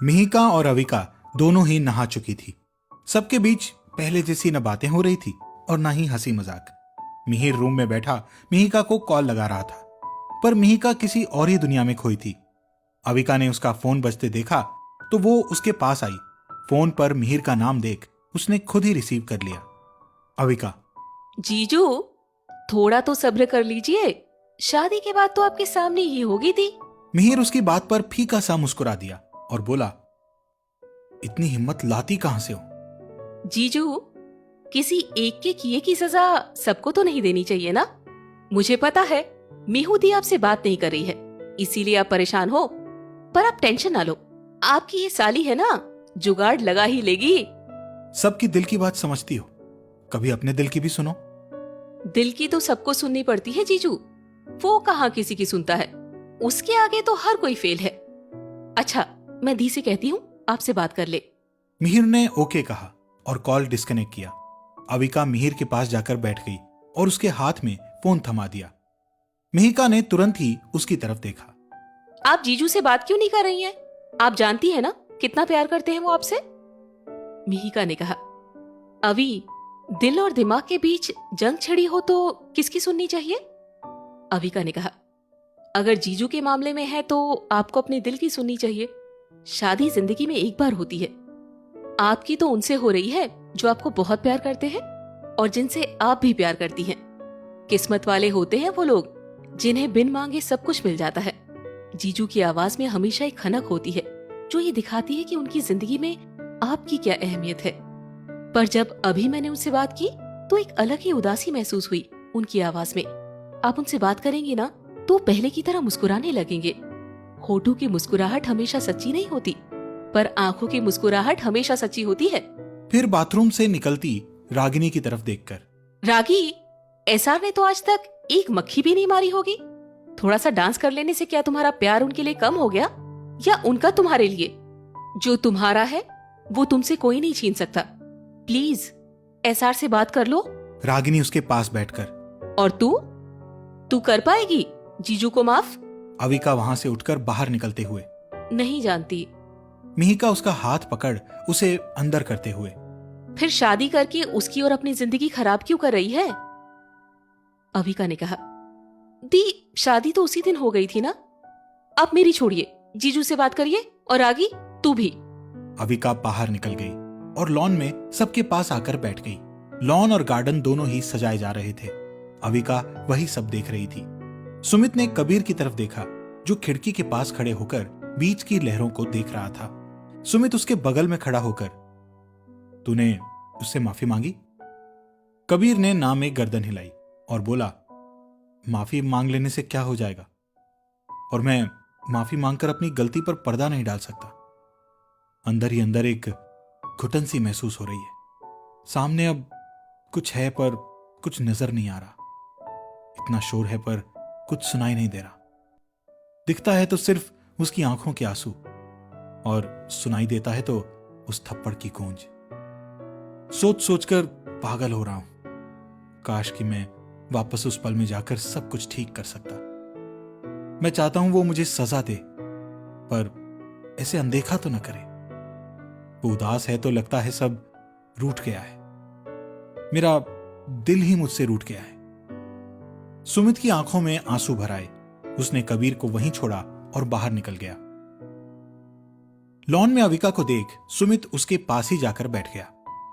मिहिका और अविका दोनों ही नहा चुकी थी। सबके बीच पहले जैसी न बातें हो रही थी और ना ही हंसी मजाक। मिहिर रूम में बैठा मिहिका को कॉल लगा रहा था, पर मिहिका किसी और ही दुनिया में खोई थी। अविका ने उसका फोन बजते देखा तो वो उसके पास आई। फोन पर मिहिर का नाम देख उसने खुद ही रिसीव कर लिया। अविका, जीजू, थोड़ा तो सब्र कर लीजिए। शादी के बाद तो आपके सामने ही होगी थी। मिहिर उसकी बात पर फीका सा मुस्कुरा दिया और बोला, इतनी हिम्मत लाती कहां से हो? जीजू, किसी एक के किए की सजा सबको तो नहीं देनी चाहिए ना। मुझे पता है मिहूदी आपसे बात नहीं कर रही है, इसीलिए आप परेशान हो। पर आप टेंशन ना लो, आपकी ये साली है ना, जुगाड़ लगा ही लेगी। सबकी दिल की बात समझती हो, कभी अपने दिल की भी सुनो। दिल की तो सबको सुननी पड़ती है जीजू, वो कहाँ किसी की सुनता है। उसके आगे तो हर कोई फेल है। अच्छा, मैं दी से कहती हूँ आपसे बात कर ले। मिहिर ने ओके कहा और कॉल डिस्कनेक्ट किया। अविका मिहिर के पास जाकर बैठ गई और उसके हाथ में फोन थमा दिया। मिहिका ने तुरंत ही उसकी तरफ देखा। आप जीजू से बात क्यों नहीं कर रही हैं? आप जानती है ना कितना प्यार करते हैं वो आपसे। मिहिका ने कहा, अभी दिल और दिमाग के बीच जंग छिड़ी हो तो किसकी सुननी चाहिए? अविका ने कहा, अगर जीजू के मामले में है तो आपको अपने दिल की सुननी चाहिए। शादी जिंदगी में एक बार होती है। आपकी तो उनसे हो रही है जो आपको बहुत प्यार करते हैं और जिनसे आप भी प्यार करती हैं। किस्मत वाले होते हैं वो लोग जिन्हें बिन मांगे सब कुछ मिल जाता है। जीजू की आवाज में हमेशा एक खनक होती है जो ये दिखाती है कि उनकी जिंदगी में आपकी क्या अहमियत है। पर जब अभी मैंने उनसे बात की तो एक अलग ही उदासी महसूस हुई उनकी आवाज में। आप उनसे बात करेंगे ना तो पहले की तरह मुस्कुराने लगेंगे। होठों की मुस्कुराहट हमेशा सच्ची नहीं होती, पर आंखों की मुस्कुराहट हमेशा सच्ची होती है। फिर बाथरूम से निकलती रागिनी की तरफ देखकर, रागी, एसआर ने तो आज तक एक मक्खी भी नहीं मारी होगी। थोड़ा सा डांस कर लेने से क्या तुम्हारा प्यार उनके लिए कम हो गया, या उनका तुम्हारे लिए? जो तुम्हारा है वो तुमसे कोई नहीं छीन सकता। प्लीज एसआर से बात कर लो। रागिनी उसके पास बैठकर, और तू कर पाएगी जीजू को माफ? अविका वहां से उठकर बाहर निकलते हुए। नहीं जानती। मिहिका उसका हाथ पकड़ उसे अंदर करते हुए, फिर शादी करके उसकी और अपनी जिंदगी खराब क्यों कर रही है? अविका ने कहा, दी शादी तो उसी दिन हो गई थी ना। आप मेरी छोड़िए, जीजू से बात करिए, और आगी तू भी। अविका बाहर निकल गई और लॉन में सबके पास आकर बैठ गई। लॉन और गार्डन दोनों ही सजाए जा रहे थे। अविका वही सब देख रही थी। सुमित ने कबीर की तरफ देखा जो खिड़की के पास खड़े होकर बीच की लहरों को देख रहा था। सुमित उसके बगल में खड़ा होकर, तूने उससे माफी मांगी? कबीर ने ना में गर्दन हिलाई और बोला, माफी मांग लेने से क्या हो जाएगा, और मैं माफी मांगकर अपनी गलती पर पर्दा नहीं डाल सकता। अंदर ही अंदर एक घुटन सी महसूस हो रही है। सामने अब कुछ है पर कुछ नजर नहीं आ रहा। इतना शोर है पर कुछ सुनाई नहीं दे रहा। दिखता है तो सिर्फ उसकी आंखों के आंसू, और सुनाई देता है तो उस थप्पड़ की गूंज। सोच सोचकर पागल हो रहा हूं। काश कि मैं वापस उस पल में जाकर सब कुछ ठीक कर सकता। मैं चाहता हूं वो मुझे सजा दे, पर ऐसे अनदेखा तो न करे। वो उदास है तो लगता है सब रूठ गया है। मेरा दिल ही मुझसे रूठ गया है। सुमित की आंखों में आंसू भर आए। उसने कबीर को वहीं छोड़ा और बाहर निकल गया। लॉन में अविका को देख सुमित उसके पास ही जाकर बैठ गया।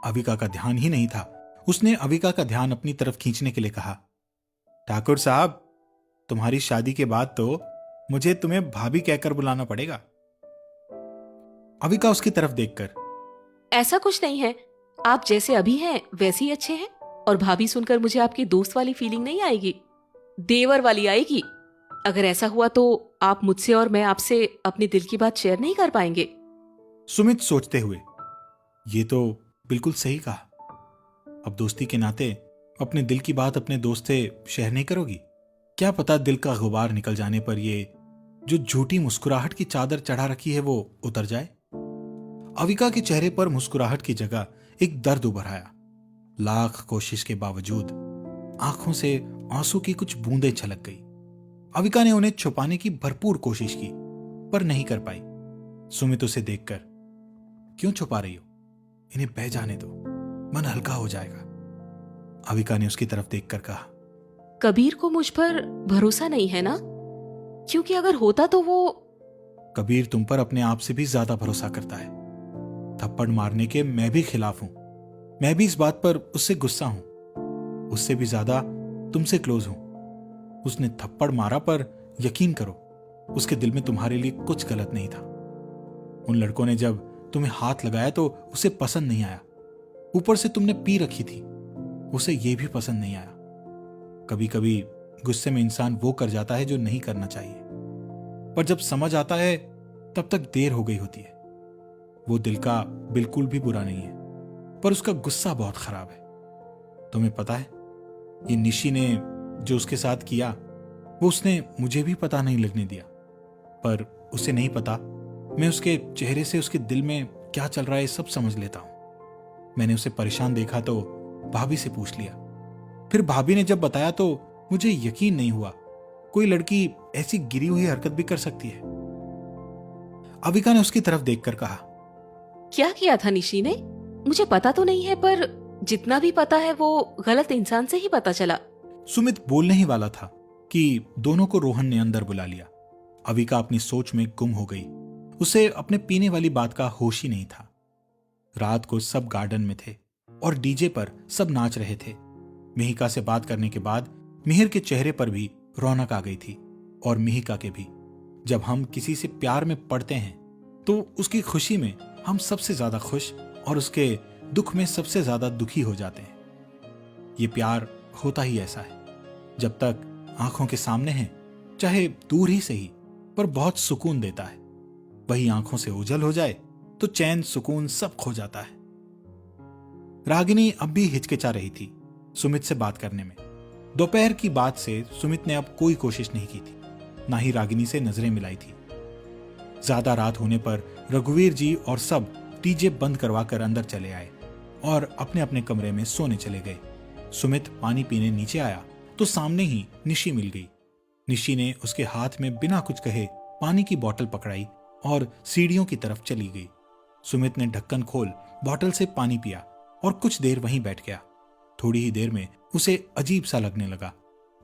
अविका का ध्यान ही नहीं था। उसने अविका का ध्यान अपनी तरफ खींचने के लिए कहा, ठाकुर साहब, तुम्हारी शादी के बाद तो मुझे तुम्हें भाभी कहकर बुलाना पड़ेगा। अविका उसकी तरफ देखकर, ऐसा कुछ नहीं है, आप जैसे अभी हैं वैसे ही अच्छे हैं। और भाभी सुनकर मुझे आपकी दोस्त वाली फीलिंग नहीं आएगी, देवर वाली आएगी। अगर ऐसा हुआ तो आप मुझसे और मैं आपसे अपने दिल की बात शेयर नहीं कर पाएंगे। सुमित सोचते हुए, ये तो बिल्कुल सही कहा। अब दोस्ती के नाते अपने दिल की बात अपने दोस्त से शेयर नहीं करोगी? क्या पता दिल का गुबार निकल जाने पर ये जो झूठी मुस्कुराहट की चादर चढ़ा रखी है वो उतर जाए। अविका के चेहरे पर मुस्कुराहट की जगह एक दर्द उभर आया। लाख कोशिश के बावजूद आंखों से आंसू की कुछ बूंदें छलक गई। अविका ने उन्हें छुपाने की भरपूर कोशिश की पर नहीं कर पाई। सुमित उसे देखकर, क्यों छुपा रही हो? इन्हें बह जाने दो, मन हल्का हो जाएगा, अविका ने उसकी तरफ देखकर कहा। कबीर को मुझ पर भरोसा नहीं है ना? क्योंकि अगर होता तो वो। कबीर तुम पर अपने आप से भी ज्यादा भरोसा करता है। थप्पड़ मारने के मैं भी खिलाफ हूं। मैं भी इस बात पर उससे गुस्सा हूं। उससे भी ज्यादा तुमसे क्लोज हूं। उसने थप्पड़ मारा, पर यकीन करो उसके दिल में तुम्हारे लिए कुछ गलत नहीं था। उन लड़कों ने जब तुम्हें हाथ लगाया तो उसे पसंद नहीं आया। ऊपर से तुमने पी रखी थी, उसे यह भी पसंद नहीं आया। कभी कभी गुस्से में इंसान वो कर जाता है जो नहीं करना चाहिए, पर जब समझ आता है तब तक देर हो गई होती है। वो दिल का बिल्कुल भी बुरा नहीं है, पर उसका गुस्सा बहुत खराब है। तुम्हें पता है, ये निशी ने जो उसके साथ किया वो उसने मुझे भी पता नहीं लगने दिया। पर उसे नहीं पता, मैं उसके चेहरे से उसके दिल में क्या चल रहा है सब समझ लेता हूं। मैंने उसे परेशान देखा तो भाभी से पूछ लिया। फिर भाभी ने जब बताया तो मुझे यकीन नहीं हुआ कोई लड़की ऐसी गिरी हुई हरकत भी कर सकती है। अविका ने उसकी तरफ देखकर कहा, क्या किया था निशी ने? मुझे पता तो नहीं है, पर जितना भी पता है वो गलत इंसान से ही पता चला। सुमित बोलने ही वाला था कि दोनों को रोहन ने अंदर बुला लिया। अविका अपनी सोच में गुम हो गई। उसे अपने पीने वाली बात का होश ही नहीं था। रात को सब गार्डन में थे और डीजे पर सब नाच रहे थे। मिहिका से बात करने के बाद मिहिर के चेहरे पर भी रौनक आ गई थी, और मिहिका के भी। जब हम किसी से प्यार में पड़ते हैं तो उसकी खुशी में हम सबसे ज्यादा खुश और उसके दुख में सबसे ज्यादा दुखी हो जाते हैं। ये प्यार होता ही ऐसा है। जब तक आंखों के सामने है, चाहे दूर ही सही, पर बहुत सुकून देता है। वही आंखों से ओझल हो जाए तो चैन सुकून सब खो जाता है। रागिनी अब भी हिचकिचा रही थी सुमित से बात करने में। दोपहर की बात से सुमित ने अब कोई कोशिश नहीं की थी, ना ही रागिनी से नजरें मिलाई थी। ज्यादा रात होने पर रघुवीर जी और सब डीजे बंद करवाकर अंदर चले आए और अपने अपने कमरे में सोने चले गए। सुमित पानी पीने नीचे आया तो सामने ही निशी मिल गई। निशी ने उसके हाथ में बिना कुछ कहे पानी की बोतल पकड़ाई और सीढ़ियों की तरफ चली गई। सुमित ने ढक्कन खोल बोतल से पानी पिया और कुछ देर वहीं बैठ गया। थोड़ी ही देर में उसे अजीब सा लगने लगा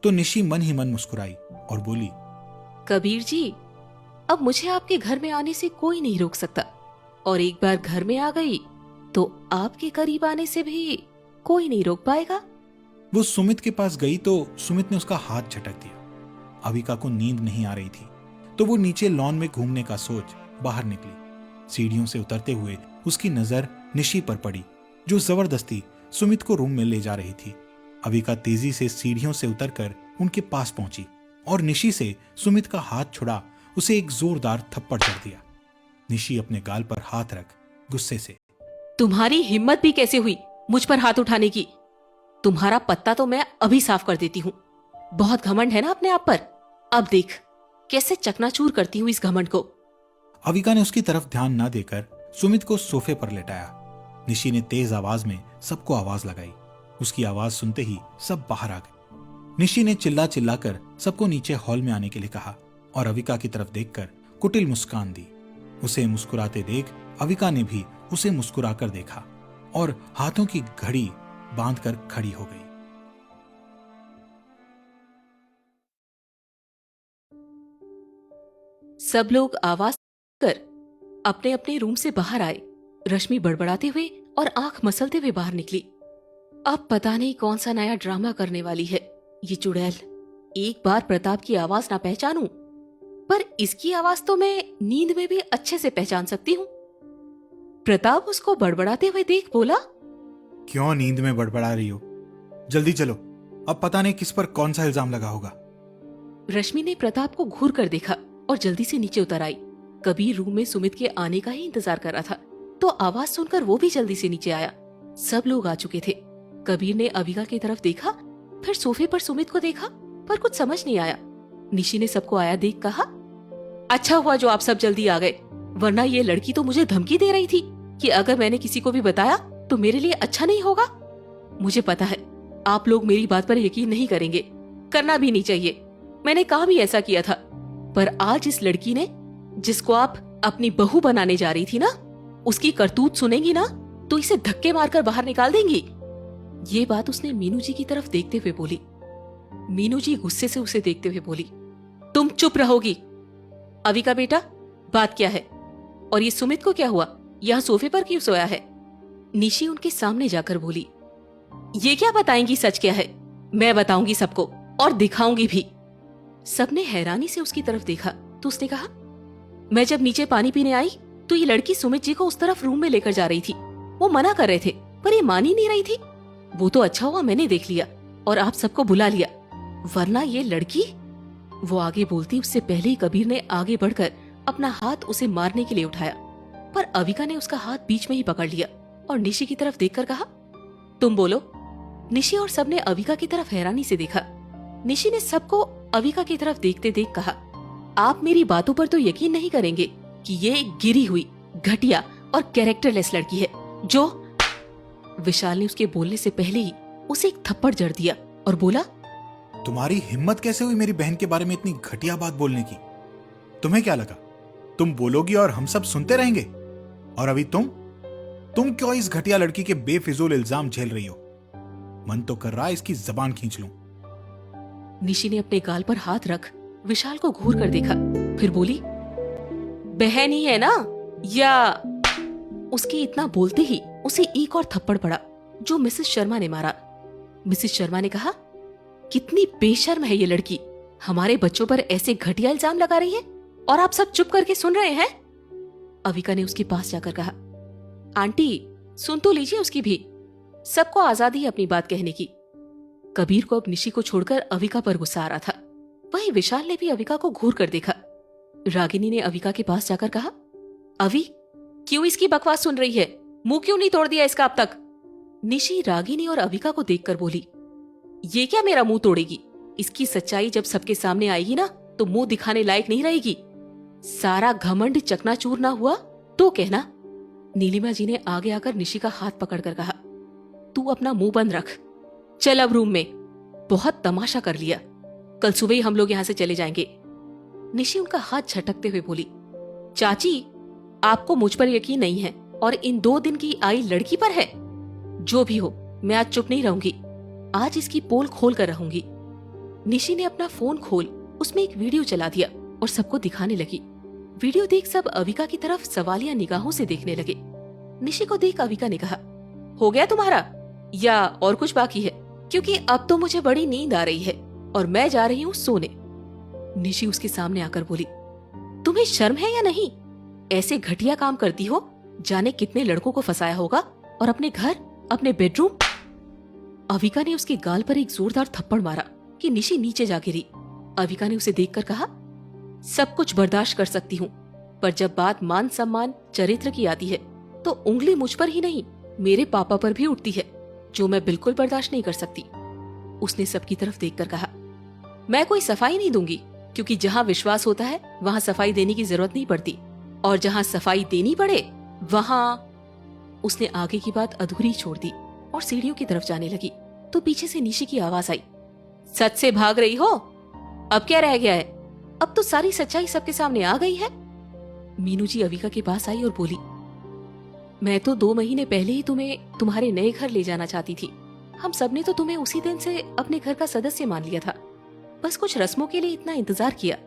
तो निशी मन ही मन मुस्कुराई और बोली, कबीर जी, अब मुझे आपके घर में आने से कोई नहीं रोक सकता, और एक बार घर में आ गई तो आपके करीब आने से भी कोई नहीं रोक पाएगा। वो सुमित के पास गई तो सुमित ने उसका हाथ झटक दिया। अविका को नींद नहीं आ रही थी तो वो नीचे लॉन में घूमने का सोच बाहर निकली। सीढ़ियों से उतरते हुए उसकी नजर निशी पर पड़ी, जो जबरदस्ती सुमित को रूम में ले जा रही थी। अविका तेजी से सीढ़ियों से उतरकर उनके पास पहुंची और निशी से सुमित का हाथ छुड़ा उसे एक जोरदार थप्पड़ जड़ दिया। निशी अपने गाल पर हाथ रख गुस्से से, तुम्हारी हिम्मत भी कैसे हुई मुझ पर हाथ उठाने की? तुम्हारा पत्ता तो मैं अभी साफ कर देती हूँ। बहुत घमंड है ना अपने आप पर। अब देख कैसे चकनाचूर करती हूँ इस घमंड को। अविका ने उसकी तरफ ध्यान न देकर सुमित को सोफे पर लेटाया। निशी ने तेज आवाज में सबको आवाज लगाई। उसकी आवाज सुनते ही सब बाहर आ गए। निशी ने चिल्ला चिल्लाकर सबको नीचे हॉल में आने के लिए कहा और अविका की तरफ देखकर कुटिल मुस्कान दी। उसे मुस्कुराते देख अविका ने भी उसे मुस्कुराकर देखा और हाथों की घड़ी बांधकर खड़ी हो गई। सब लोग आवाज कर अपने अपने रूम से बाहर आए। रश्मि बड़बड़ाते हुए और आंख मसलते हुए बाहर निकली। अब पता नहीं कौन सा नया ड्रामा करने वाली है ये चुड़ैल। एक बार प्रताप की आवाज ना पहचानूं, पर इसकी आवाज तो मैं नींद में भी अच्छे से पहचान सकती हूँ। प्रताप उसको बड़बड़ाते हुए देख बोला, क्यों नींद में बड़बड़ा रही हो? जल्दी चलो, अब पता नहीं किस पर कौन सा इल्जाम लगा होगा। रश्मि ने प्रताप को घूर कर देखा और जल्दी से नीचे उतर आई। कबीर रूम में सुमित के आने का ही इंतजार कर रहा था तो आवाज सुनकर वो भी जल्दी से नीचे आया। सब लोग आ चुके थे। कबीर ने अविका की तरफ देखा, फिर सोफे पर सुमित को देखा, पर कुछ समझ नहीं आया। निशी ने सबको आया देख कहा, अच्छा हुआ जो आप सब जल्दी आ गए, वरना ये लड़की तो मुझे धमकी दे रही थी कि अगर मैंने किसी को भी बताया तो मेरे लिए अच्छा नहीं होगा। मुझे पता है आप लोग मेरी बात पर यकीन नहीं करेंगे, करना भी नहीं चाहिए। मैंने काम ही ऐसा किया था, पर आज इस लड़की ने, जिसको आप अपनी बहू बनाने जा रही थी ना, उसकी करतूत सुनेगी ना तो इसे धक्के मारकर बाहर निकाल देंगी। ये बात उसने मीनू जी की तरफ देखते हुए बोली। मीनू जी गुस्से से उसे देखते हुए बोली, तुम चुप रहोगी। अविका बेटा, बात क्या है? और ये सुमित को क्या हुआ? यहाँ सोफे पर क्यों सोया है? निशी उनके सामने जाकर बोली, ये क्या बताएंगी सच क्या है? मैं बताऊंगी सबको और दिखाऊंगी भी। सबने हैरानी से उसकी तरफ देखा तो उसने कहा, मैं जब नीचे पानी पीने आई तो ये लड़की सुमित जी को उस तरफ रूम में लेकर जा रही थी। वो मना कर रहे थे पर ये मान ही नहीं रही थी। वो तो अच्छा हुआ मैंने देख लिया और आप सबको बुला लिया, वरना ये लड़की। वो आगे बोलती उससे पहले ही कबीर ने आगे बढ़कर अपना हाथ उसे मारने के लिए उठाया, पर अविका ने उसका हाथ बीच में ही पकड़ लिया और निशी की तरफ देखकर कहा, तुम बोलो। निशी और सबने अविका की तरफ हैरानी से देखा। निशी ने सबको अविका की तरफ देखते देख कहा, आप मेरी बातों पर तो यकीन नहीं करेंगे कि ये एक गिरी हुई, घटिया और कैरेक्टरलेस लड़की है जो। विशाल ने उसके बोलने से पहले ही उसे एक थप्पड़ जड़ दिया और बोला, तुम्हारी हिम्मत कैसे हुई मेरी बहन के बारे में इतनी घटिया बात बोलने की? तुम्हें क्या लगा तुम बोलोगी और हम सब सुनते रहेंगे? और अभी तुम क्यों इस घटिया लड़की के बेफिजूल इल्जाम झेल रही हो? मन तो कर रहा है इसकी जबान खींच लूं। निशी ने अपने गाल पर हाथ रख विशाल को घूर कर देखा, फिर बोली, बहन ही है ना? या? उसके इतना बोलते ही उसे एक और थप्पड़ पड़ा जो मिसेस शर्मा ने मारा। मिसेस शर्मा ने कहा, कितनी बेशर्म है ये लड़की, हमारे बच्चों पर ऐसे घटिया इल्जाम लगा रही है और आप सब चुप करके सुन रहे हैं। अविका ने उसके पास जाकर कहा, आंटी सुन तो लीजिए उसकी भी, सबको आजादी है अपनी बात कहने की। कबीर को अब निशी को छोड़कर अविका पर गुस्सा आ रहा था। वहीं विशाल ने भी अविका को घूर कर देखा। रागिनी ने अविका के पास जाकर कहा, अवि क्यों इसकी बकवास सुन रही है? मुंह क्यों नहीं तोड़ दिया इसका अब तक? निशी रागिनी और अविका को देखकर बोली, ये क्या मेरा मुंह तोड़ेगी? इसकी सच्चाई जब सबके सामने आएगी ना तो मुंह दिखाने लायक नहीं रहेगी। सारा घमंड चकनाचूर ना हुआ तो कहना। नीलिमा जी ने आगे आकर निशी का हाथ पकड़कर कहा, तू अपना मुंह बंद रख, चल अब रूम में, बहुत तमाशा कर लिया, कल सुबह ही हम लोग यहाँ से चले जाएंगे। निशी उनका हाथ झटकते हुए बोली, चाची आपको मुझ पर यकीन नहीं है और इन 2 दिन की आई लड़की पर है। जो भी हो मैं आज चुप नहीं रहूंगी, आज इसकी पोल खोल कर रहूंगी। निशी ने अपना फोन खोल उसमें एक वीडियो चला दिया और सबको दिखाने लगी। वीडियो देख सब अविका की तरफ सवालिया निगाहों से देखने लगे। निशी को देख अविका ने कहा, हो गया तुम्हारा या और कुछ बाकी है? क्योंकि अब तो मुझे बड़ी नींद आ रही है और मैं जा रही हूँ सोने। निशी उसके सामने आकर बोली, तुम्हें शर्म है या नहीं? ऐसे घटिया काम करती हो, जाने कितने लड़कों को फंसाया होगा और अपने घर, अपने बेडरूम। अविका ने उसके गाल पर एक जोरदार थप्पड़ मारा कि निशी नीचे जा गिरी। अविका ने उसे देखकर कहा, सब कुछ बर्दाश्त कर सकती हूँ, पर जब बात मान सम्मान चरित्र की आती है तो उंगली मुझ पर ही नहीं मेरे पापा पर भी उठती है, जो मैं बिल्कुल बर्दाश्त नहीं कर सकती। उसने सबकी तरफ देखकर कहा, मैं कोई सफाई नहीं दूंगी, क्योंकि जहाँ विश्वास होता है वहाँ सफाई देने की जरूरत नहीं पड़ती, और जहाँ सफाई देनी पड़े वहाँ। उसने आगे की बात अधूरी छोड़ दी और सीढ़ियों की तरफ जाने लगी तो पीछे से निशी की आवाज आई, सच से भाग रही हो? अब क्या रह गया है? अब तो सारी सच्चाई सबके सामने आ गई है। मीनू जी अविका के पास आई और बोली, मैं तो 2 महीने पहले ही तुम्हें तुम्हारे नए घर ले जाना चाहती थी। हम सबने तो तुम्हें उसी दिन से अपने घर का सदस्य मान लिया था। बस कुछ रस्मों के लिए इतना इंतजार किया।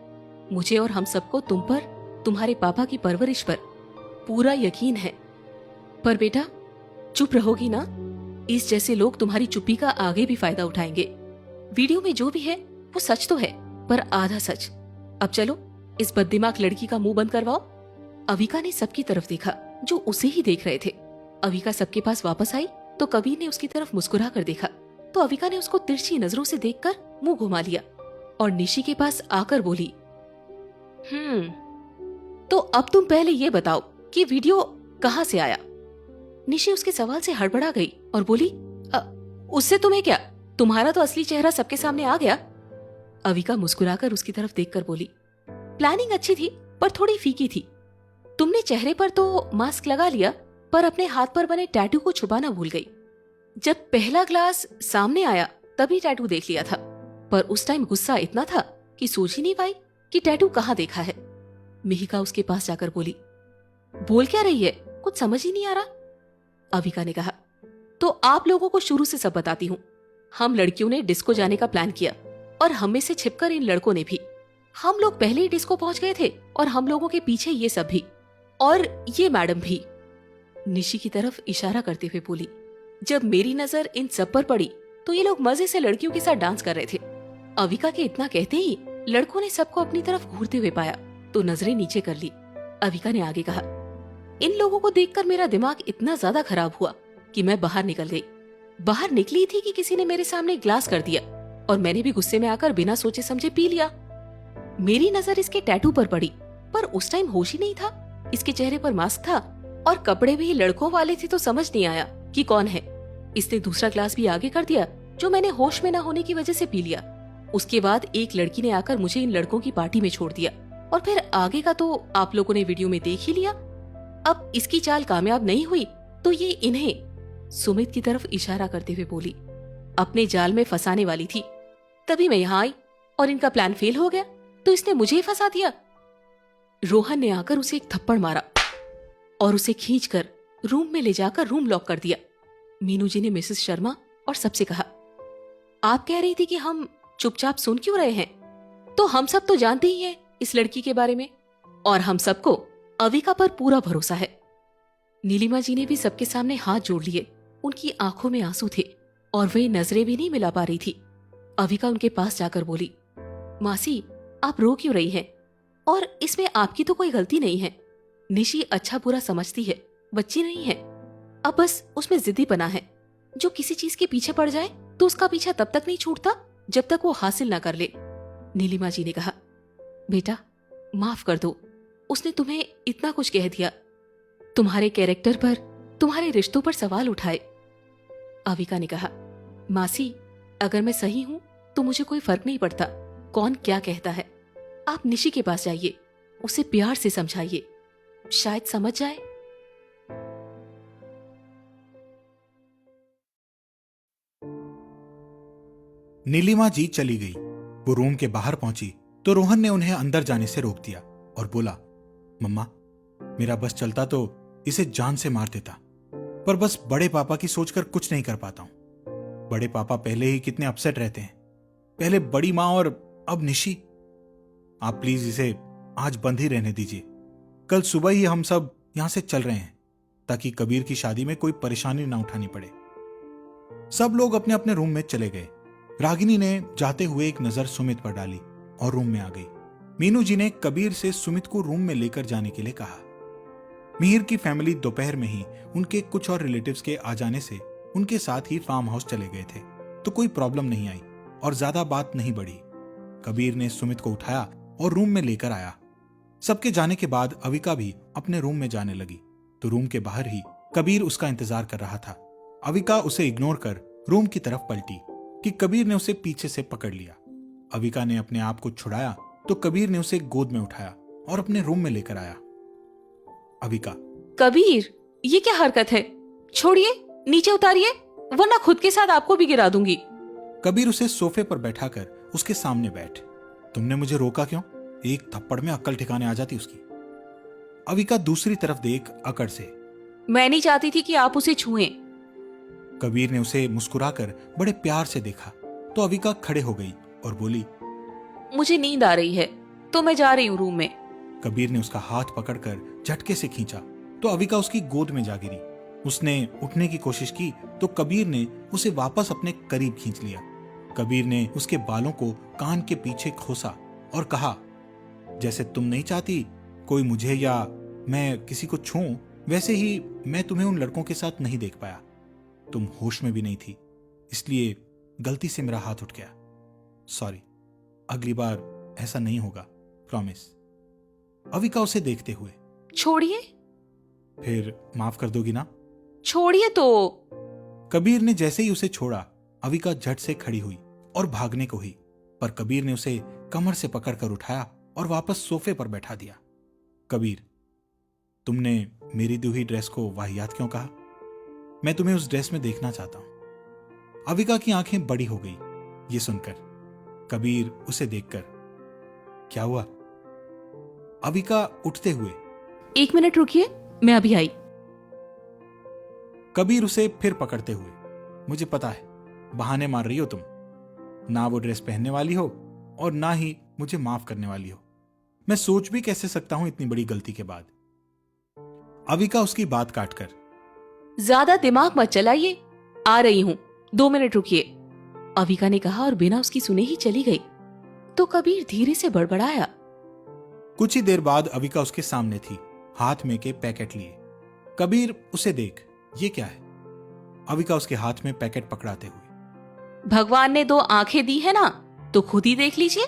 मुझे और हम सबको तुम पर, तुम्हारे पापा की परवरिश पर पूरा यकीन है। पर बेटा चुप रहोगी ना? इस जैसे लोग तुम्हारी चुप्पी का आगे भी फायदा उठाएंगे। वीडियो में जो भी है वो सच तो है, पर आधा सच। अब चलो इस बददिमाग लड़की का मुंह बंद करवाओ। अविका ने सबकी तरफ देखा जो उसे ही देख रहे थे। अविका सबके पास वापस आई तो कबीर ने उसकी तरफ मुस्कुरा कर देखा तो अविका ने उसको तिरछी नजरों से देखकर मुंह घुमा लिया और निशी के पास आकर बोली, तो अब तुम पहले ये बताओ कि वीडियो कहाँ से आया? निशी उसके सवाल से हड़बड़ा गई और बोली, उससे तुम्हें क्या, तुम्हारा तो असली चेहरा सबके सामने आ गया। अविका मुस्कुराकर उसकी तरफ देखकर बोली, प्लानिंग अच्छी थी पर थोड़ी फीकी थी। तुमने चेहरे पर तो मास्क लगा लिया पर अपने हाथ पर बने टैटू को छुपाना भूल गई। जब पहला ग्लास सामने आया तभी टैटू देख लिया था, पर उस टाइम गुस्सा इतना था कि सोच ही नहीं पाई कि टैटू कहाँ देखा है। मिहिका उसके पास जाकर बोली, बोल क्या रही है, कुछ समझ ही नहीं आ रहा। अविका ने कहा, तो आप लोगों को शुरू से सब बताती हूँ। हम लड़कियों ने डिस्को जाने का प्लान किया और हम में से छिपकर इन लड़कों ने भी। हम लोग पहले ही डिस्को पहुंच गए थे और हम लोगों के पीछे ये सब भी, और ये मैडम भी। निशी की तरफ इशारा करते हुए बोली, जब मेरी नजर इन सब पर पड़ी तो ये लोग मजे से लड़कियों के साथ डांस कर रहे थे। अविका के इतना कहते ही लड़कों ने सबको अपनी तरफ घूरते हुए पाया तो नजरें नीचे कर ली। अविका ने आगे कहा, इन लोगों को देखकर मेरा दिमाग इतना ज्यादा खराब हुआ कि मैं बाहर निकल गई। बाहर निकली थी कि किसी ने मेरे सामने ग्लास कर दिया और मैंने भी गुस्से में आकर बिना सोचे समझे पी लिया। मेरी नजर इसके टैटू पर पड़ी, पर उस टाइम होश ही नहीं था। इसके चेहरे पर मास्क था और कपड़े भी लड़कों वाले थे तो समझ नहीं आया कि कौन है। इसने दूसरा ग्लास भी आगे कर दिया जो मैंने होश में न होने की वजह से पी लिया। उसके बाद एक लड़की ने आकर मुझे इन लड़कों की पार्टी में छोड़ दिया और फिर आगे का तो आप लोगों ने वीडियो में देख ही लिया। अब इसकी चाल कामयाब नहीं हुई तो ये इन्हें, सुमित की तरफ इशारा करते हुए बोली, अपने जाल में फंसाने वाली थी। तभी मैं यहाँ आई और इनका प्लान फेल हो गया तो इसने मुझे ही फंसा दिया। रोहन ने आकर उसे एक थप्पड़ मारा और उसे खींचकर रूम में ले जाकर रूम लॉक कर दिया। मीनू जी ने मिसेस शर्मा और सबसे कहा, आप कह रही थी कि हम चुपचाप सुन क्यों रहे हैं? तो हम सब तो जानते ही हैं इस लड़की के बारे में और हम सबको अविका पर पूरा भरोसा है। नीलिमा जी ने भी सबके सामने हाथ जोड़ लिए। उनकी आंखों में आंसू थे और वे नजरें भी नहीं मिला पा रही थी। अविका उनके पास जाकर बोली, मासी आप रो क्यों रही हैं? और इसमें आपकी तो कोई गलती नहीं है। निशी अच्छा बुरा समझती है, बच्ची नहीं है। अब बस उसमें जिद्दी बना है। जो किसी चीज के पीछे पड़ जाए तो उसका पीछा तब तक नहीं छूटता जब तक वो हासिल ना कर ले। नीलिमा जी ने कहा, बेटा माफ कर दो, उसने तुम्हें इतना कुछ कह दिया, तुम्हारे कैरेक्टर पर, तुम्हारे रिश्तों पर सवाल उठाए। अविका ने कहा, मासी अगर मैं सही हूं तो मुझे कोई फर्क नहीं पड़ता कौन क्या कहता है। आप निशी के पास जाइए, उसे प्यार से समझाइए, शायद समझ जाए। नीलिमा जी चली गई। वो रूम के बाहर पहुंची तो रोहन ने उन्हें अंदर जाने से रोक दिया और बोला, मम्मा मेरा बस चलता तो इसे जान से मार देता, पर बस बड़े पापा की सोचकर कुछ नहीं कर पाता हूं। बड़े पापा पहले ही कितने अपसेट रहते हैं, पहले बड़ी माँ और अब निशी। आप प्लीज इसे आज बंद ही रहने दीजिए। कल सुबह ही हम सब यहां से चल रहे हैं ताकि कबीर की शादी में कोई परेशानी ना उठानी पड़े। सब लोग अपने अपने रूम में चले गए। रागिनी ने जाते हुए एक नजर सुमित पर डाली और रूम में आ गई। मीनू जी ने कबीर से सुमित को रूम में लेकर जाने के लिए कहा। मिहिर की फैमिली दोपहर में ही उनके कुछ और रिलेटिव्स के आ जाने से उनके साथ ही फार्म हाउस चले गए थे, तो कोई प्रॉब्लम नहीं आई और ज्यादा बात नहीं बढ़ी। कबीर ने सुमित को उठाया और रूम में लेकर आया। सबके जाने के बाद अविका भी अपने रूम में जाने लगी तो रूम के बाहर ही कबीर उसका इंतजार कर रहा था। अविका उसे इग्नोर कर रूम की तरफ पलटी कि कबीर ने उसे पीछे से पकड़ लिया। अविका ने अपने आप को छुड़ाया तो कबीर ने उसे गोद में उठाया और अपने रूम में लेकर आया। अविका, कबीर ये क्या हरकत है? छोड़िए, नीचे उतारिए वरना खुद के साथ आपको भी गिरा दूंगी। कबीर उसे सोफे पर बैठाकर उसके सामने बैठ। तुमने मुझे रोका क्यों? एक थप्पड़ में अक्ल ठिकाने आ जाती उसकी। अविका दूसरी तरफ देख अकड़ से, मैं नहीं चाहती थी कि आप उसे छुएं। कबीर ने उसे मुस्कुराकर बड़े प्यार से देखा तो अविका खड़े हो गई और बोली, मुझे नींद आ रही है तो मैं जा रही हूँ रूम में। कबीर ने उसका हाथ पकड़कर झटके से खींचा तो अविका उसकी गोद में जा गिरी। उसने उठने की कोशिश की तो कबीर ने उसे वापस अपने करीब खींच लिया। कबीर ने उसके बालों को कान के पीछे खोसा और कहा, जैसे तुम नहीं चाहती कोई मुझे या मैं किसी को छूऊं, वैसे ही मैं तुम्हें उन लड़कों के साथ नहीं देख पाया। तुम होश में भी नहीं थी, इसलिए गलती से मेरा हाथ उठ गया। सॉरी, अगली बार ऐसा नहीं होगा, प्रॉमिस। अविका उसे देखते हुए, छोड़िए। फिर माफ कर दोगी ना? छोड़िए तो। कबीर ने जैसे ही उसे छोड़ा, अविका झट से खड़ी हुई और भागने को हुई, पर कबीर ने उसे कमर से पकड़कर उठाया और वापस सोफे पर बैठा दिया। कबीर, तुमने मेरी दी हुई ड्रेस को वाहियात क्यों कहा? मैं तुम्हें उस ड्रेस में देखना चाहता हूं। अविका की आंखें बड़ी हो गई ये सुनकर। कबीर उसे देखकर, क्या हुआ? अविका उठते हुए। 1 मिनट रुकिए, मैं अभी आई। कबीर उसे फिर पकड़ते हुए। मुझे पता है, बहाने मार रही हो तुम। ना वो ड्रेस पहनने वाली हो और ना ही मुझे माफ करने वाली हो। मैं सोच भी कैसे सकता हूं इतनी बड़ी गलती के बाद। अविका उसकी बात काटकर। ज्यादा दिमाग मत चलाइए, आ रही हूँ, 2 मिनट रुकिए, अविका ने कहा और बिना उसकी सुने ही चली गई। तो कबीर धीरे से बड़बड़ाया। कुछ ही देर बाद अविका उसके सामने थी, हाथ में के पैकेट लिए। कबीर उसे देख, ये क्या है? अविका उसके हाथ में पैकेट पकड़ाते हुए। भगवान ने 2 आंखें दी है ना, तो खुद ही देख लीजिए।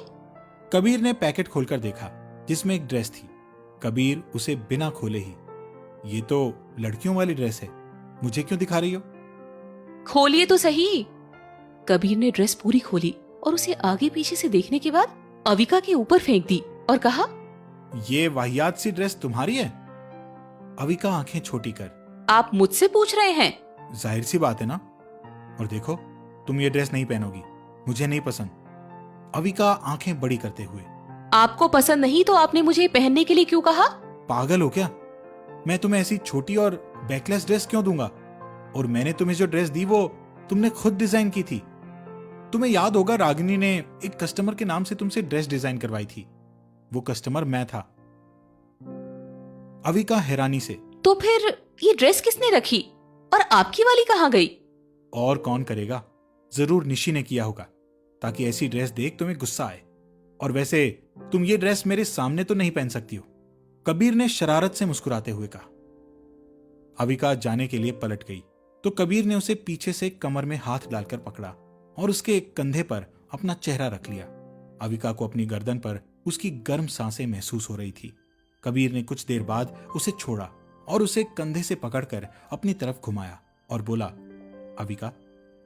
कबीर ने पैकेट खोलकर देखा, जिसमें एक ड्रेस थी। कबीर उसे बिना खोले ही, ये तो लड़कियों वाली ड्रेस है, मुझे क्यों दिखा रही हो? खोलिए तो सही। कबीर ने ड्रेस पूरी खोली और उसे आगे पीछे से देखने के बाद अविका के ऊपर फेंक दी और कहा, ये वाहियात सी ड्रेस तुम्हारी है? अविका आंखें छोटी कर। आप मुझसे पूछ रहे हैं? जाहिर सी बात है ना। और देखो, तुम ये ड्रेस नहीं पहनोगी, मुझे नहीं पसंद। अविका आंखें बड़ी करते हुए। आपको पसंद नहीं तो आपने मुझे पहनने के लिए क्यों कहा? पागल हो क्या? मैं तुम्हें ऐसी छोटी और बैकलेस ड्रेस क्यों दूंगा? और मैंने तुम्हें जो ड्रेस दी वो तुमने खुद डिजाइन की थी। तुम्हें याद होगा, रागिनी ने एक कस्टमर के नाम से तुमसे ड्रेस डिजाइन करवाई थी। वो कस्टमर मैं था। अविका हैरानी से। तो फिर ये ड्रेस किसने रखी और आपकी वाली कहाँ गई? और कौन करेगा? जरूर निशी ने किया होगा, ताकि ऐसी ड्रेस देख तुम्हें गुस्सा आए। और वैसे तुम ये ड्रेस मेरे सामने तो नहीं पहन सकती हो, कबीर ने शरारत से मुस्कुराते हुए कहा। अविका जाने के लिए पलट गई तो कबीर ने उसे पीछे से कमर में हाथ डालकर पकड़ा और उसके कंधे पर अपना चेहरा रख लिया। अविका को अपनी गर्दन पर उसकी गर्म सांसें महसूस हो रही थी। कबीर ने कुछ देर बाद उसे छोड़ा और उसे कंधे से पकड़कर अपनी तरफ घुमाया और बोला, अविका,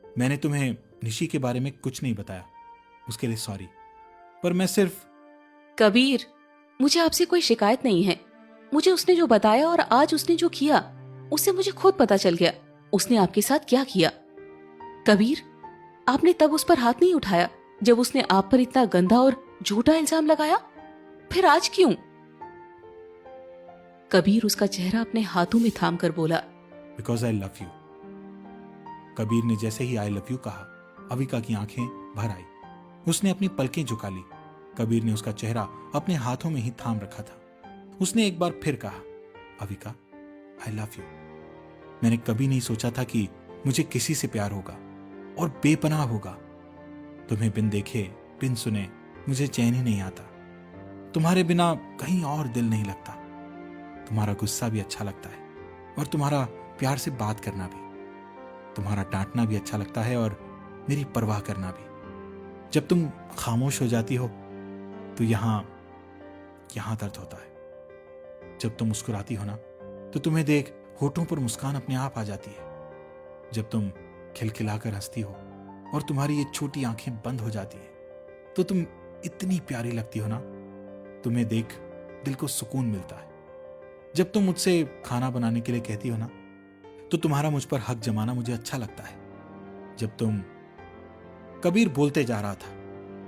मैंने तुम्हें निशी के बारे में कुछ नहीं बताया, उसके लिए सॉरी। पर मैं सिर्फ। कबीर, मुझे आपसे कोई शिकायत नहीं है। मुझे उसने जो बताया और आज उसने जो किया, उससे मुझे खुद पता चल गया उसने आपके साथ क्या किया। कबीर, आपने तब उस पर हाथ नहीं उठाया जब उसने आप पर इतना गंदा और झूठा इल्जाम लगाया, फिर आज क्यों? कबीर उसका चेहरा अपने हाथों में थाम कर बोला, because I love you. Kabir ने जैसे ही आई लव यू कहा, अविका की आंखें भर आई। उसने अपनी पलकें झुका ली। कबीर ने उसका चेहरा अपने हाथों में ही थाम रखा था। उसने एक बार फिर कहा, अविका, आई लव यू। मैंने कभी नहीं सोचा था कि मुझे किसी से प्यार होगा और बेपनाह होगा। तुम्हें बिन देखे बिन सुने मुझे चैन ही नहीं आता। तुम्हारे बिना कहीं और दिल नहीं लगता। तुम्हारा गुस्सा भी अच्छा लगता है और तुम्हारा प्यार से बात करना भी। तुम्हारा डांटना भी अच्छा लगता है और मेरी परवाह करना भी। जब तुम खामोश हो जाती हो तो यहां दर्द होता है। जब तुम मुस्कुराती हो ना तो तुम्हें देख होठों पर मुस्कान अपने आप आ जाती है। जब तुम खिलखिलाकर हंसती हो और तुम्हारी ये छोटी आंखें बंद हो जाती है तो तुम इतनी प्यारी लगती हो ना, तुम्हें देख दिल को सुकून मिलता है। जब तुम मुझसे खाना बनाने के लिए कहती हो ना तो तुम्हारा मुझ पर हक जमाना मुझे अच्छा लगता है। जब तुम। कबीर बोलते जा रहा था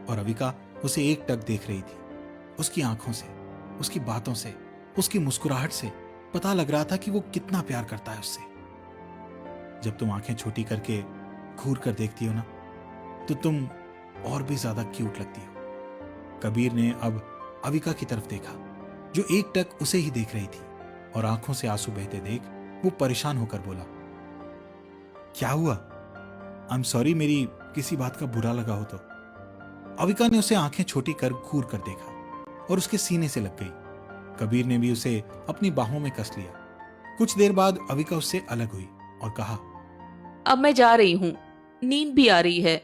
और अविका उसे एक टक देख रही थी। उसकी आंखों से, उसकी बातों से, उसकी मुस्कुराहट से पता लग रहा था कि वो कितना प्यार करता है उससे। जब तुम आंखें छोटी करके घूर कर देखती हो ना तो तुम और भी ज्यादा क्यूट लगती हो। कबीर ने अब अविका की तरफ देखा, जो एक टक उसे ही देख रही थी, और आंखों से आंसू बहते देख वो परेशान होकर बोला, क्या हुआ? आई एम सॉरी, मेरी किसी बात का बुरा लगा हो तो। अविका ने उसे आंखें छोटी कर घूर कर देखा और उसके सीने से लग गई। कबीर ने भी उसे अपनी बाहों में कस लिया। कुछ देर बाद अविका उससे अलग हुई और कहा, अब मैं जा रही हूँ, नींद भी आ रही है।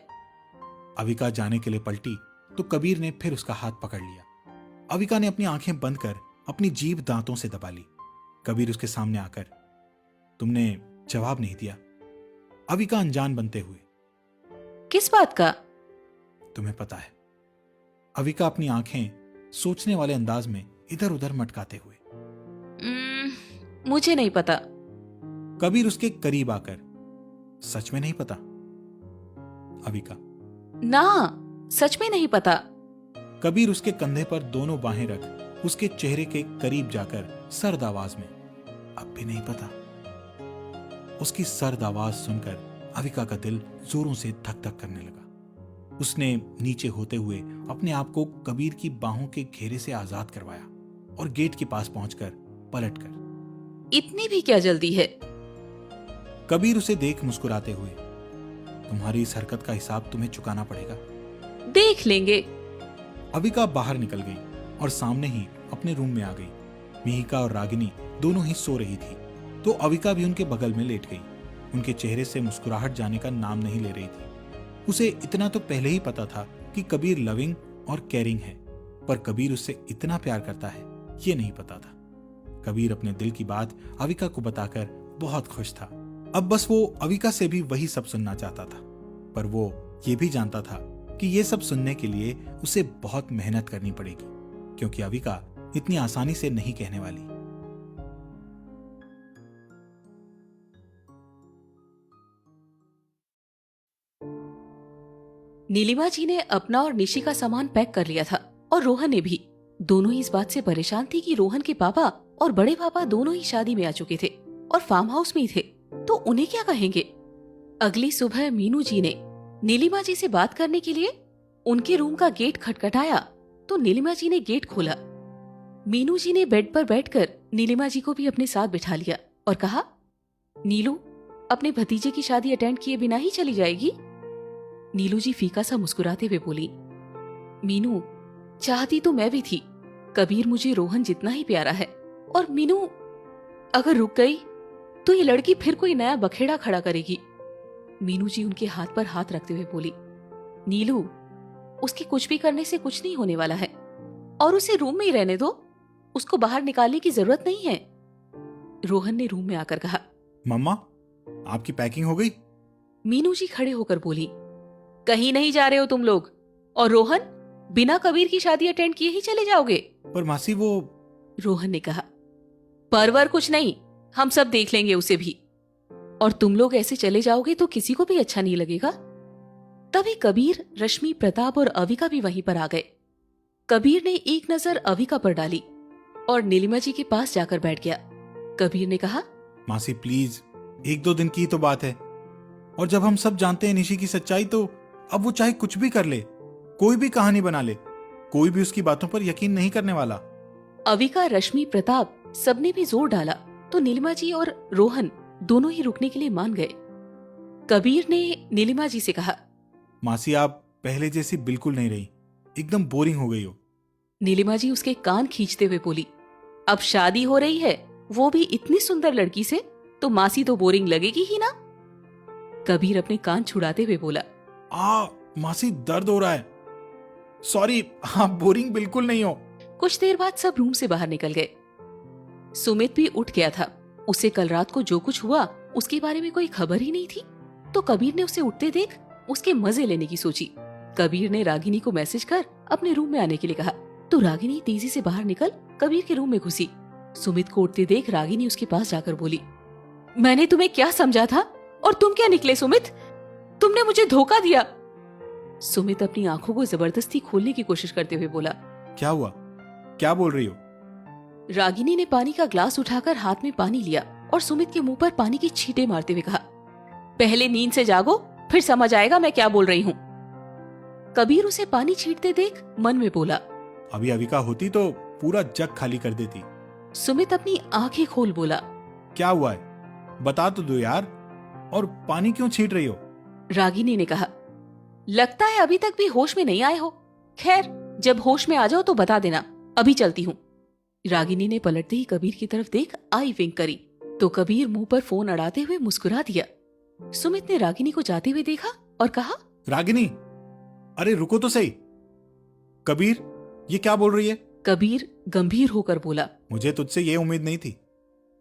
अविका जाने के लिए पलटी तो कबीर ने फिर उसका हाथ पकड़ लिया। अविका ने अपनी आंखें बंद कर अपनी जीभ दांतों से दबा ली। कबीर उसके सामने आकर, तुमने जवाब नहीं दिया। अविका अनजान बनते हुए, किस बात का? तुम्हें पता है। अविका अपनी आंखें सोचने वाले अंदाज में इधर उधर मटकाते हुए, मुझे नहीं पता। कबीर उसके करीब आकर, सच में नहीं पता? अविका, ना, सच में नहीं पता। कबीर उसके कंधे पर दोनों बाहें रख उसके चेहरे के करीब जाकर सर्द आवाज में, अब भी नहीं पता। उसकी सर्द आवाज सुनकर अविका का दिल जोरों से धक धक करने लगा। उसने नीचे होते हुए अपने आप को कबीर की बाहों के घेरे से आजाद करवाया और गेट के पास पहुंचकर पलटकर, इतनी भी क्या जल्दी है? कबीर उसे देख मुस्कुराते हुए, तुम्हारी इस हरकत का हिसाब तुम्हें चुकाना पड़ेगा। देख लेंगे। अविका बाहर निकल गई और सामने ही अपने रूम में आ गई। मिहिका और रागिनी दोनों ही सो रही थी, तो अविका भी उनके बगल में लेट गई। उनके चेहरे से मुस्कुराहट जाने का नाम नहीं ले रही थी। उसे इतना तो पहले ही पता था कि कबीर लविंग और केयरिंग है, पर कबीर उससे इतना प्यार करता है ये नहीं पता था। कबीर अपने दिल की बात अविका को बताकर बहुत खुश था। अब बस वो अविका से भी वही सब सुनना चाहता था, पर वो ये भी जानता था कि ये सब सुनने के लिए उसे बहुत मेहनत करनी पड़ेगी, क्योंकि अविका इतनी आसानी से नहीं कहने वाली। नीलिमा जी ने अपना और निशी का सामान पैक कर लिया था और रोहन ने भी। दोनों ही इस बात से परेशान थी कि रोहन के पापा और बड़े पापा दोनों ही शादी में आ चुके थे और फार्म हाउस में ही थे, तो उन्हें क्या कहेंगे। अगली सुबह मीनू जी ने नीलिमा जी से बात करने के लिए उनके रूम का गेट खटखटाया, तो नीलिमा जी ने गेट खोला। मीनू जी ने बेड पर बैठकर नीलिमा जी को भी अपने साथ बिठा लिया और कहा, नीलू अपने भतीजे की शादी अटेंड किए बिना ही चली जाएगी? नीलू जी फीका सा मुस्कुराते हुए बोली, मीनू चाहती तो मैं भी थी, कबीर मुझे रोहन जितना ही प्यारा है, और मीनू अगर रुक गई तो ये लड़की फिर कोई नया बखेड़ा खड़ा करेगी। मीनू जी उनके हाथ पर हाथ रखते हुए बोली, नीलू उसके कुछ भी करने से कुछ नहीं होने वाला है, और उसे रूम में ही रहने दो, उसको बाहर निकालने की जरूरत नहीं है। रोहन ने रूम में आकर कहा, मम्मा आपकी पैकिंग हो गई? मीनू जी खड़े होकर बोली, कहीं नहीं जा रहे हो तुम लोग, और रोहन बिना कबीर की शादी अटेंड किए ही चले जाओगे? पर मासी वो, रोहन ने कहा, परवर कुछ नहीं, हम सब देख लेंगे उसे भी, और तुम लोग ऐसे चले जाओगे तो किसी को भी अच्छा नहीं लगेगा। तभी कबीर, रश्मि, प्रताप और अविका भी वहीं पर आ गए। कबीर ने एक नजर अविका पर डाली और नीलिमा जी के पास जाकर बैठ गया। कबीर ने कहा, मासी प्लीज, 1-2 दिन की तो बात है, और जब हम सब जानते हैं निशी की सच्चाई, तो अब वो चाहे कुछ भी कर ले, कोई भी कहानी बना ले, कोई भी उसकी बातों पर यकीन नहीं करने वाला। अविका, रश्मि, प्रताप सबने भी जोर डाला, तो नीलिमा जी और रोहन दोनों ही रुकने के लिए मान गए। कबीर ने नीलिमा जी से कहा, मासी आप पहले जैसी बिल्कुल नहीं रही, एकदम बोरिंग हो गई हो। नीलिमा जी उसके कान खींचते हुए बोली, अब शादी हो रही है, वो भी इतनी सुंदर लड़की से, तो मासी तो बोरिंग लगेगी ही ना। कबीर अपने कान छुड़ाते हुए बोला, मासी दर्द हो रहा है, सॉरी, आप बोरिंग बिल्कुल नहीं हो। कुछ देर बाद सब रूम से बाहर निकल गए। सुमित भी उठ गया था। उसे कल रात को जो कुछ हुआ उसके बारे में कोई खबर ही नहीं थी, तो कबीर ने उसे उठते देख उसके मजे लेने की सोची। कबीर ने रागिनी को मैसेज कर अपने रूम में आने के लिए कहा, तो रागिनी तेजी से बाहर निकल कबीर के रूम में घुसी। सुमित को उठते देख रागिनी उसके पास जाकर बोली, मैंने तुम्हें क्या समझा था और तुम क्या निकले सुमित, तुमने मुझे धोखा दिया। सुमित अपनी आंखों को जबरदस्ती खोलने की कोशिश करते हुए बोला, क्या हुआ, क्या बोल रही हो? रागिनी ने पानी का ग्लास उठाकर हाथ में पानी लिया और सुमित के मुंह पर पानी की छींटे मारते हुए कहा, पहले नींद से जागो, फिर समझ आएगा मैं क्या बोल रही हूँ। कबीर उसे पानी छींटते देख मन में बोला, अभी अविका होती तो पूरा जग खाली कर देती। सुमित अपनी आंखें खोल बोला, क्या हुआ है, बता तो दो यार, और पानी क्यों छींट रही हो? रागिनी ने कहा, लगता है अभी तक भी होश में नहीं आए हो, खैर जब होश में आ जाओ तो बता देना, अभी चलती हूँ। रागिनी ने पलटते ही कबीर की तरफ देख आई विंक करी, तो कबीर मुंह पर फोन अड़ाते हुए मुस्कुरा दिया। सुमित ने रागिनी को जाते हुए देखा और कहा, रागिनी, अरे रुको तो सही, कबीर ये क्या बोल रही है? कबीर गंभीर होकर बोला, मुझे तुझसे ये उम्मीद नहीं थी,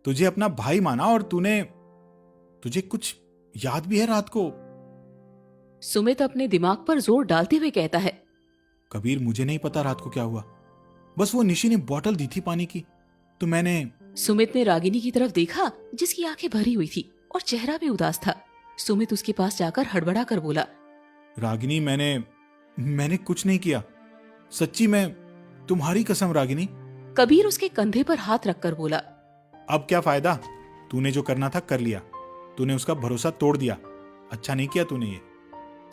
तुझे अपना भाई माना और तुझे कुछ याद भी है रात को? सुमित अपने दिमाग पर जोर डालते हुए कहता है, कबीर मुझे नहीं पता रात को क्या हुआ, बस वो निशी ने बोतल दी थी पानी की, तो मैंने। सुमित ने रागिनी की तरफ देखा जिसकी आंखें भरी हुई थी और चेहरा भी उदास था। सुमित उसके पास जाकर हड़बड़ा कर बोला, रागिनी मैंने कुछ नहीं किया, सच्ची में, तुम्हारी कसम रागिनी, कबीर उसके कंधे पर हाथ रखकर बोला, अब क्या फायदा, तूने जो करना था कर लिया, तूने उसका भरोसा तोड़ दिया, अच्छा नहीं किया तूने ये।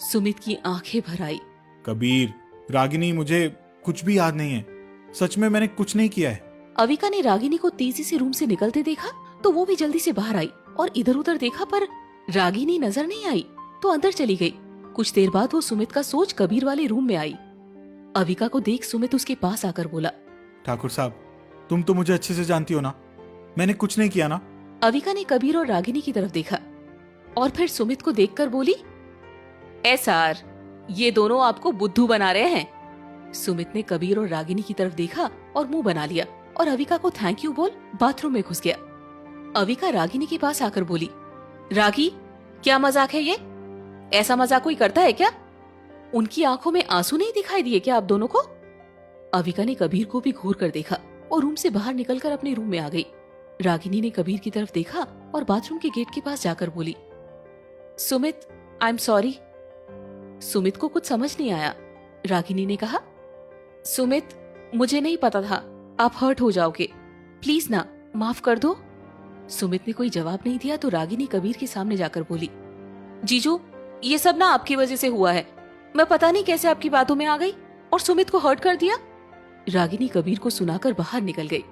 सुमित की आंखें भर आई। कबीर, रागिनी, मुझे कुछ भी याद नहीं है, सच में मैंने कुछ नहीं किया है। अविका ने रागिनी को तेजी से रूम से निकलते देखा तो वो भी जल्दी से बाहर आई और इधर उधर देखा पर रागिनी नजर नहीं आई तो अंदर चली गई। कुछ देर बाद वो सुमित का सोच कबीर वाले रूम में आई। अविका को देख सुमित उसके पास आकर बोला, ठाकुर साहब, तुम तो मुझे अच्छे से जानती हो ना, मैंने कुछ नहीं किया ना। अविका ने कबीर और रागिनी की तरफ देखा और फिर सुमित को देखकर बोली, एसआर, ये दोनों आपको बुद्धू बना रहे हैं। सुमित ने कबीर और रागिनी की तरफ देखा और मुंह बना लिया और अविका को थैंक यू बोल बाथरूम में घुस गया। अविका रागिनी के पास आकर बोली, रागी, क्या मजाक है ये? ऐसा मजाक कोई करता है क्या? उनकी आंखों में आंसू नहीं दिखाई दिए क्या आप दोनों को? अविका ने कबीर को भी घूर कर देखा और रूम से बाहर निकलकर अपने रूम में आ गई। रागिनी ने कबीर की तरफ देखा और बाथरूम के गेट के पास जाकर बोली, Sumit, I am sorry. Sumit को कुछ समझ नहीं आया। रागिनी ने कहा, सुमित, मुझे नहीं पता था, आप हर्ट हो जाओगे, प्लीज ना, माफ कर दो। सुमित ने कोई जवाब नहीं दिया तो रागिनी कबीर के सामने जाकर बोली, जीजू, ये सब ना आपकी वजह से हुआ है, मैं पता नहीं कैसे आपकी बातों में आ गई और सुमित को हर्ट कर दिया। रागिनी कबीर को सुनाकर बाहर निकल गई।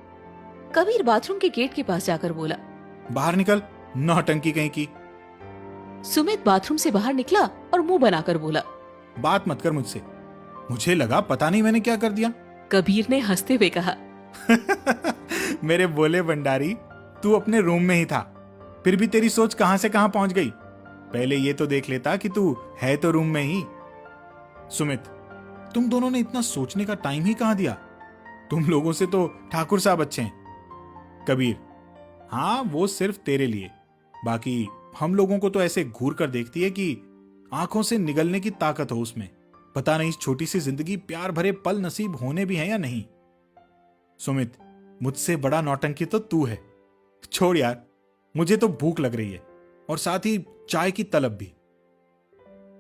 कबीर बाथरूम के गेट के पास जाकर बोला, बाहर निकल, नौटंकी कहीं की। सुमित बाथरूम से बाहर निकला और मुंह बनाकर बोला, बात मत कर मुझसे, मुझे लगा पता नहीं मैंने क्या कर दिया। कबीर ने हंसते हुए कहा, मेरे बोले भंडारी, तू अपने रूम में ही था, फिर भी तेरी सोच कहां से कहां पहुंच गई। पहले ये तो देख लेता कि तू है तो रूम में ही। सुमित, तुम दोनों ने इतना सोचने का टाइम ही कहां दिया? तुम लोगों से तो ठाकुर साहब अच्छे हैं। कबीर, हाँ, वो सिर्फ तेरे लिए, बाकी हम लोगों को तो ऐसे घूर कर देखती है कि आंखों से निगलने की ताकत हो उसमें। पता नहीं इस छोटी सी जिंदगी प्यार भरे पल नसीब होने भी हैं या नहीं। सुमित, मुझसे बड़ा नौटंकी तो तू है। छोड़ यार, मुझे तो भूख लग रही है और साथ ही चाय की तलब भी।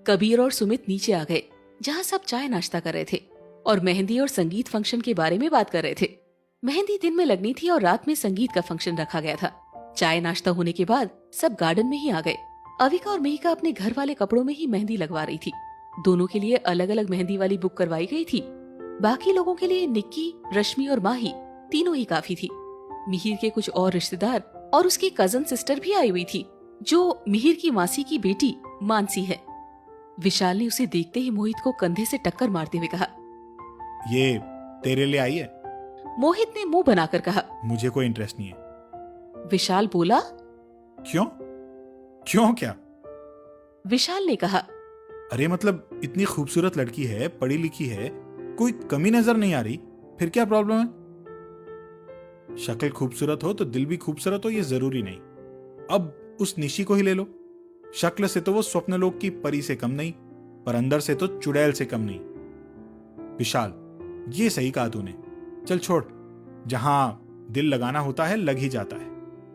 कबीर और सुमित नीचे आ गए जहाँ सब चाय नाश्ता कर रहे थे और मेहंदी और संगीत फंक्शन के बारे में बात कर रहे थे। मेहंदी दिन में लगनी थी और रात में संगीत का फंक्शन रखा गया था। चाय नाश्ता होने के बाद सब गार्डन में ही आ गए। अविका और मिहिका अपने घर वाले कपड़ों में ही मेहंदी लगवा रही थी। दोनों के लिए अलग अलग मेहंदी वाली बुक करवाई गई थी। बाकी लोगों के लिए निक्की, रश्मि और माही तीनों ही काफी थी। मिहिर के कुछ और रिश्तेदार और उसकी कजन सिस्टर भी आई हुई थी, जो मिहिर की मासी की बेटी मानसी है। विशाल ने उसे देखते ही मोहित को कंधे से टक्कर मारते हुए कहा, ये तेरे लिए आई है? मोहित ने मुंह बनाकर कहा, मुझे कोई इंटरेस्ट नहीं है। विशाल बोला, क्यों? क्यों क्या? विशाल ने कहा, अरे मतलब इतनी खूबसूरत लड़की है, पढ़ी लिखी है, कोई कमी नजर नहीं आ रही, फिर क्या प्रॉब्लम है? शक्ल खूबसूरत हो तो दिल भी खूबसूरत हो, ये जरूरी नहीं। अब उस निशी को ही ले लो, शक्ल से तो वो स्वप्नलोक की परी से कम नहीं, पर अंदर से तो चुड़ैल से कम नहीं। विशाल, ये सही कहा तूने, चल छोड़, जहां दिल लगाना होता है लग ही जाता है।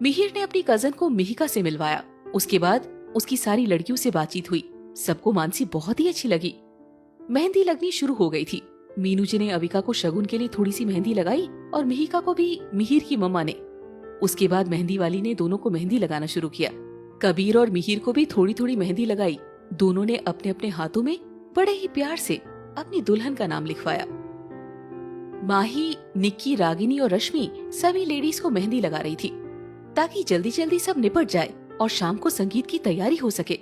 मिहिर ने अपनी कजन को मिहिका से मिलवाया। उसके बाद उसकी सारी लड़कियों से बातचीत हुई। सबको मानसी बहुत ही अच्छी लगी। मेहंदी लगनी शुरू हो गई थी। मीनू जी ने अविका को शगुन के लिए थोड़ी सी मेहंदी लगाई और मिहिका को भी मिहिर की मम्मा ने। उसके बाद मेहंदी वाली ने दोनों को मेहंदी लगाना शुरू किया। कबीर और मिहिर को भी थोड़ी थोड़ी मेहंदी लगाई। दोनों ने अपने अपने हाथों में बड़े ही प्यार से अपनी दुल्हन का नाम लिखवाया। माही, निक्की, रागिनी और रश्मि सभी लेडीज को मेहंदी लगा रही थी ताकि जल्दी जल्दी सब निपट जाए और शाम को संगीत की तैयारी हो सके।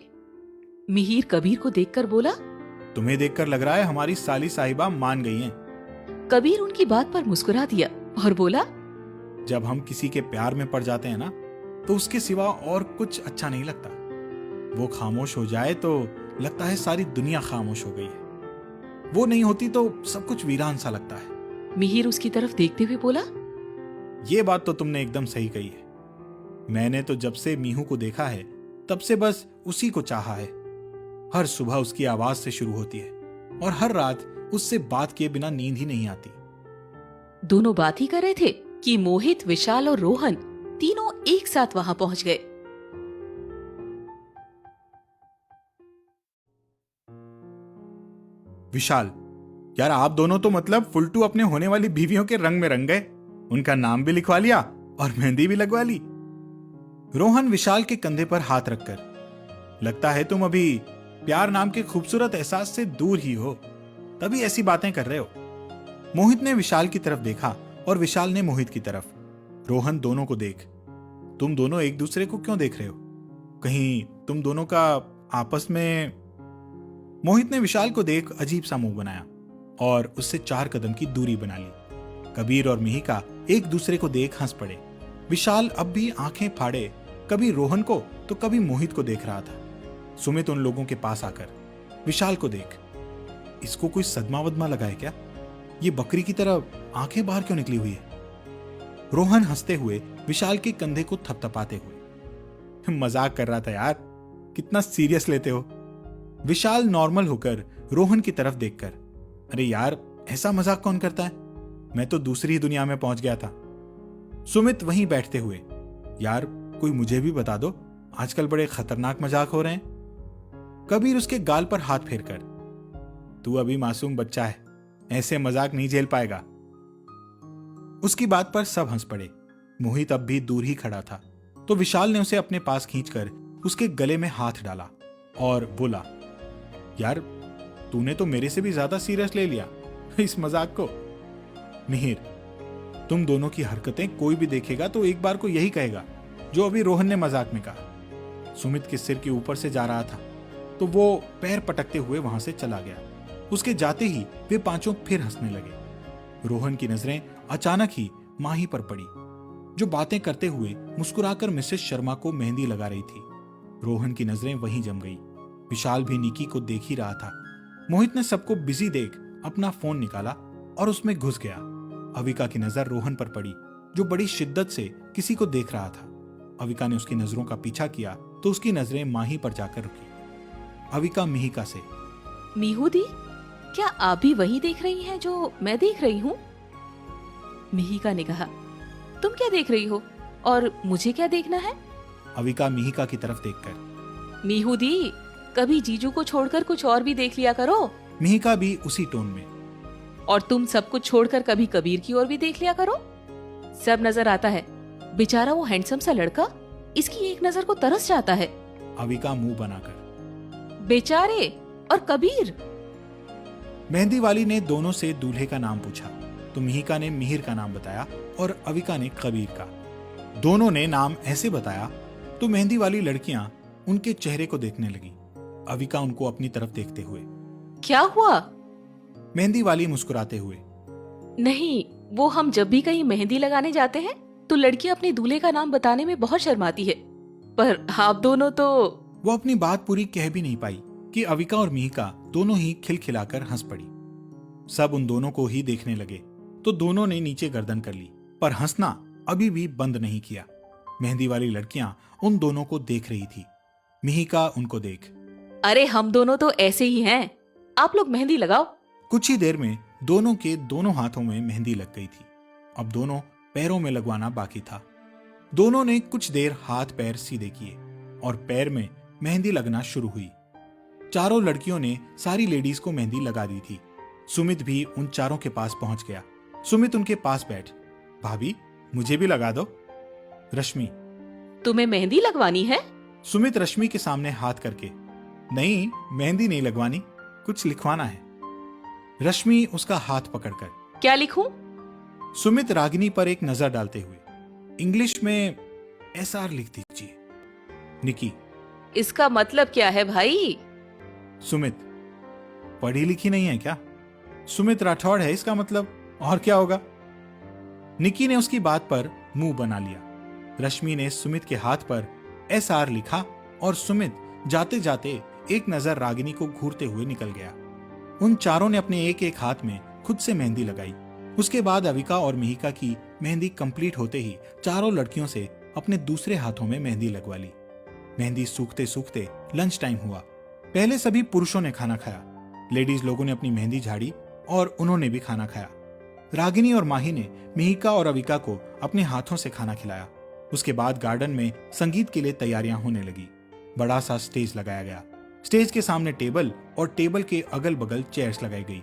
मिहिर कबीर को देखकर बोला, तुम्हें देखकर लग रहा है हमारी साली साहिबा मान गई हैं। कबीर उनकी बात पर मुस्कुरा दिया और बोला, जब हम किसी के प्यार में पड़ जाते हैं ना, तो उसके सिवा और कुछ अच्छा नहीं लगता। वो खामोश हो जाए तो लगता है सारी दुनिया खामोश हो गई है। वो नहीं होती तो सब कुछ वीरान सा लगता है। मिहिर उसकी तरफ देखते हुए बोला, ये बात तो तुमने एकदम सही कही है। मैंने तो जब से मीहू को देखा है तब से बस उसी को चाहा है। हर सुबह उसकी आवाज से शुरू होती है और हर रात उससे बात किए बिना नींद ही नहीं आती। दोनों बात ही कर रहे थे कि मोहित, विशाल और रोहन तीनों एक साथ वहां पहुंच गए। विशाल, यार आप दोनों तो मतलब फुलटू अपने होने वाली बीवियों के रंग में रंग गए। उनका नाम भी लिखवा लिया और मेहंदी भी लगवा ली। रोहन विशाल के कंधे पर हाथ रखकर, लगता है तुम अभी प्यार नाम के खूबसूरत एहसास से दूर ही हो, तभी ऐसी बातें कर रहे हो। मोहित ने विशाल की तरफ देखा और विशाल ने मोहित की तरफ। रोहन दोनों को देख, तुम दोनों एक दूसरे को क्यों देख रहे हो? कहीं तुम दोनों का आपस में। मोहित ने विशाल को देख अजीब सा मुंह बनाया और उससे 4 कदम की दूरी बना ली। कबीर और मिहिका एक दूसरे को देख हंस पड़े। विशाल अब भी आंखें फाड़े कभी रोहन को तो कभी मोहित को देख रहा था। सुमित उन लोगों के पास आकर, विशाल को देख, इसको कोई सदमा वदमा लगा है क्या? ये बकरी की तरह आंखें बाहर क्यों निकली हुई है? रोहन हंसते हुए विशाल के कंधे को थपथपाते हुए, मजाक कर रहा था यार, कितना सीरियस लेते हो? विशाल नॉर्मल होकर रोहन की तरफ देखकर, अरे यार ऐसा मजाक कौन करता है, मैं तो दूसरी ही दुनिया में पहुंच गया था। सुमित वहीं बैठते हुए, यार कोई मुझे भी बता दो, आजकल बड़े खतरनाक मजाक हो रहे हैं। कबीर उसके गाल पर हाथ फेरकर, तू अभी मासूम बच्चा है, ऐसे मजाक नहीं झेल पाएगा। उसकी बात पर सब हंस पड़े। मोहित अब भी दूर ही खड़ा था तो विशाल ने उसे अपने पास खींचकर उसके गले में हाथ डाला और बोला, यार तूने तो मेरे से भी ज्यादा सीरियस ले लिया इस मजाक को। मिहिर, तुम दोनों की हरकतें कोई भी देखेगा तो एक बार को यही कहेगा जो अभी रोहन ने मजाक में कहा। सुमित के सिर के ऊपर से जा रहा था तो वो पैर पटकते हुए वहां से चला गया। उसके जाते ही वे पांचों फिर हंसने लगे। रोहन की नजरें अचानक ही माही पर पड़ी, जो बातें करते हुए मुस्कुराकर मिसेस शर्मा को मेहंदी लगा रही थी। रोहन की नजरें वहीं जम गई। विशाल भी निकी को देख ही रहा था। मोहित ने सबको बिजी देख अपना फोन निकाला और उसमें घुस गया। अविका की नजर रोहन पर पड़ी, जो बड़ी शिद्दत से किसी को देख रहा था। अविका ने उसकी नजरों का पीछा किया तो उसकी नजरें माही पर जाकर रुकी। अविका मिहिका से, मीहू दी, क्या आप भी वही देख रही हैं जो मैं देख रही हूँ? मिहिका ने कहा, तुम क्या देख रही हो और मुझे क्या देखना है? अविका मिहिका की तरफ देखकर, मीहू दी, कभी जीजू को छोड़कर कुछ और भी देख लिया करो। मिहिका भी उसी टोन में, और तुम सब कुछ छोड़कर कभी कबीर की ओर भी देख लिया करो। सब नजर आता है, बेचारा वो हैंडसम सा लड़का इसकी एक नजर को तरस जाता है। अविका मुंह बनाकर, बेचारे और कबीर। मेहंदी वाली ने दोनों से दूल्हे का नाम पूछा तो मिहिका ने मिहिर का नाम बताया और अविका ने कबीर का। दोनों ने नाम ऐसे बताया तो मेहंदी वाली लड़कियां उनके चेहरे को देखने लगी। अविका उनको अपनी तरफ देखते हुए, क्या हुआ? मेहंदी वाली मुस्कुराते हुए, नहीं, वो हम जब भी कहीं मेहंदी लगाने जाते हैं तो लड़कियां अपने दूल्हे का नाम बताने में बहुत शर्माती है, पर आप दोनों तो। वो अपनी बात पूरी कह भी नहीं पाई कि अविका और मिहिका दोनों ही खिलखिलाकर हंस पड़ी। सब उन दोनों को ही देखने लगे तो दोनों ने नीचे गर्दन कर ली, पर हंसना अभी भी बंद नहीं किया। मेहंदी वाली लड़कियां उन दोनों को देख रही थी। मिहिका उनको देख, अरे हम दोनों तो ऐसे ही हैं, आप लोग मेहंदी लगाओ। कुछ ही देर में दोनों के दोनों हाथों में मेहंदी लग गई थी। अब दोनों पैरों में लगवाना बाकी था। दोनों ने कुछ देर हाथ पैर सीधे किए और पैर में मेहंदी लगना शुरू हुई। चारों लड़कियों ने सारी लेडीज को मेहंदी लगा दी थी। सुमित भी उन चारों के पास पहुंच गया। सुमित उनके पास बैठ, भाभी मुझे भी लगा दो। रश्मि, तुम्हें मेहंदी लगवानी है? सुमित रश्मि के सामने हाथ करके, नहीं मेहंदी नहीं लगवानी, कुछ लिखवाना है। रश्मि उसका हाथ पकड़कर, क्या लिखूं? सुमित रागिनी पर एक नजर डालते हुए, इंग्लिश में SR लिख दीजिए। निकी, इसका मतलब क्या है भाई? सुमित, पढ़ी लिखी नहीं है क्या? सुमित राठौड़ है इसका मतलब, और क्या होगा? निकी ने उसकी बात पर मुंह बना लिया। रश्मि ने सुमित के हाथ पर SR लिखा और सुमित जाते जाते एक नजर रागिनी को घूरते हुए निकल गया। उन चारों ने अपने एक एक हाथ में खुद से मेहंदी लगाई। उसके बाद अविका और मिहिका की मेहंदी कंप्लीट होते ही चारों लड़कियों से अपने दूसरे हाथों में मेहंदी लगवा ली। मेहंदी सूखते सूखते लंच टाइम हुआ। पहले सभी पुरुषों ने खाना खाया। लेडीज लोगों ने अपनी मेहंदी झाड़ी और उन्होंने भी खाना खाया। रागिनी और माही ने मिहिका और अविका को अपने हाथों से खाना खिलाया। उसके बाद गार्डन में संगीत के लिए तैयारियां होने लगी। बड़ा सा स्टेज लगाया गया। स्टेज के सामने टेबल और टेबल के अगल बगल चेयर्स लगाई गई।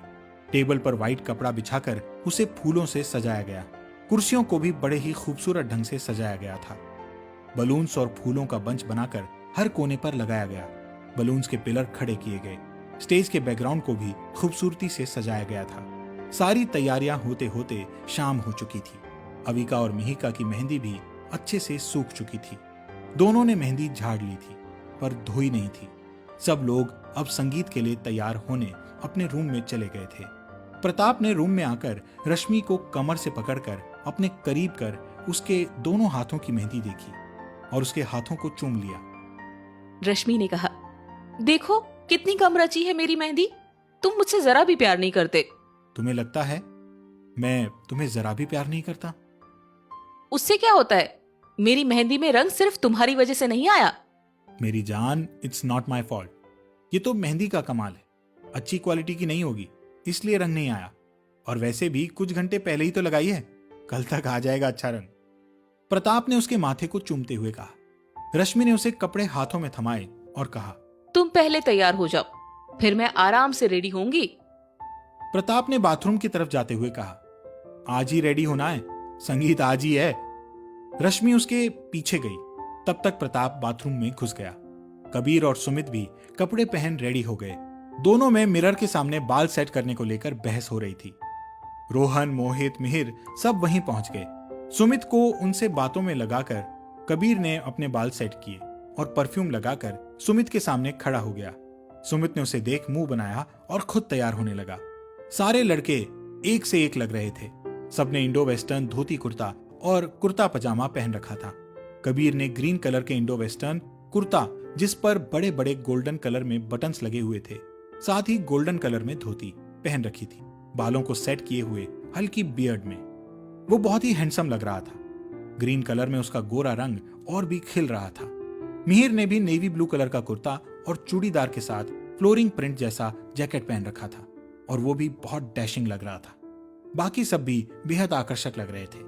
टेबल पर व्हाइट कपड़ा बिछाकर उसे फूलों से सजाया गया। कुर्सियों को भी बड़े ही खूबसूरत ढंग से सजाया गया था। बलून्स और फूलों का बंच बनाकर हर कोने पर लगाया गया। बलून्स के पिलर खड़े किए गए। स्टेज के बैकग्राउंड को भी खूबसूरती से सजाया गया था। सारी तैयारियां होते होते शाम हो चुकी थी। अविका और मिहिका की मेहंदी भी अच्छे से सूख चुकी थी। दोनों ने मेहंदी झाड़ ली थी, पर धोई नहीं थी। सब लोग अब संगीत के लिए तैयार होने अपने रूम में चले गए थे। प्रताप ने रूम में आकर रश्मि को कमर से पकड़कर अपने करीब कर उसके दोनों हाथों की मेहंदी देखी और उसके हाथों को चूम लिया। रश्मि ने कहा, देखो कितनी कम रची है मेरी मेहंदी। तुम मुझसे जरा भी प्यार नहीं करते। तुम्हें लगता है मैं तुम्हें जरा भी प्यार नहीं करता? उससे क्या होता है? मेरी मेहंदी में रंग सिर्फ तुम्हारी वजह से नहीं आया। मेरी जान, इट्स नॉट माई फॉल्ट। ये तो मेहंदी का कमाल है। अच्छी क्वालिटी की नहीं होगी, इसलिए रंग नहीं आया। और वैसे भी कुछ घंटे पहले ही तो लगाई है, कल तक आ जाएगा अच्छा रंग। प्रताप ने उसके माथे को चूमते हुए कहा। रश्मि ने उसे कपड़े हाथों में थमाए और कहा, तुम पहले तैयार हो जाओ, फिर मैं आराम से रेडी होंगी। प्रताप ने बाथरूम की तरफ जाते हुए कहा, आज ही रेडी होना है, संगीत आज ही है। रश्मि उसके पीछे गई। तब तक प्रताप बाथरूम में घुस गया। कबीर और सुमित भी कपड़े पहन रेडी हो गए। दोनों में मिरर के सामने बाल सेट करने को लेकर बहस हो रही थी। रोहन, मोहित, मिहिर सब वहीं पहुंच गए। सुमित को उनसे बातों में लगाकर कबीर ने अपने बाल सेट किए और परफ्यूम लगाकर सुमित के सामने खड़ा हो गया। सुमित ने उसे देख मुंह बनाया और खुद तैयार होने लगा। सारे लड़के एक से एक लग रहे थे। सबने इंडो वेस्टर्न धोती कुर्ता और कुर्ता पजामा पहन रखा था। कबीर ने ग्रीन कलर के इंडो वेस्टर्न कुर्ता, जिस पर बड़े बड़े गोल्डन कलर में बटन्स लगे हुए थे, साथ ही गोल्डन कलर में धोती पहन रखी थी। बालों को सेट किए हुए हल्की बियर्ड में वो बहुत ही हैंडसम लग रहा था। ग्रीन कलर में उसका गोरा रंग और भी खिल रहा था। मिहिर ने भी नेवी ब्लू कलर का कुर्ता और चूड़ीदार के साथ फ्लोरिंग प्रिंट जैसा जैकेट पहन रखा था और वो भी बहुत डैशिंग लग रहा था। बाकी सब भी बेहद आकर्षक लग रहे थे।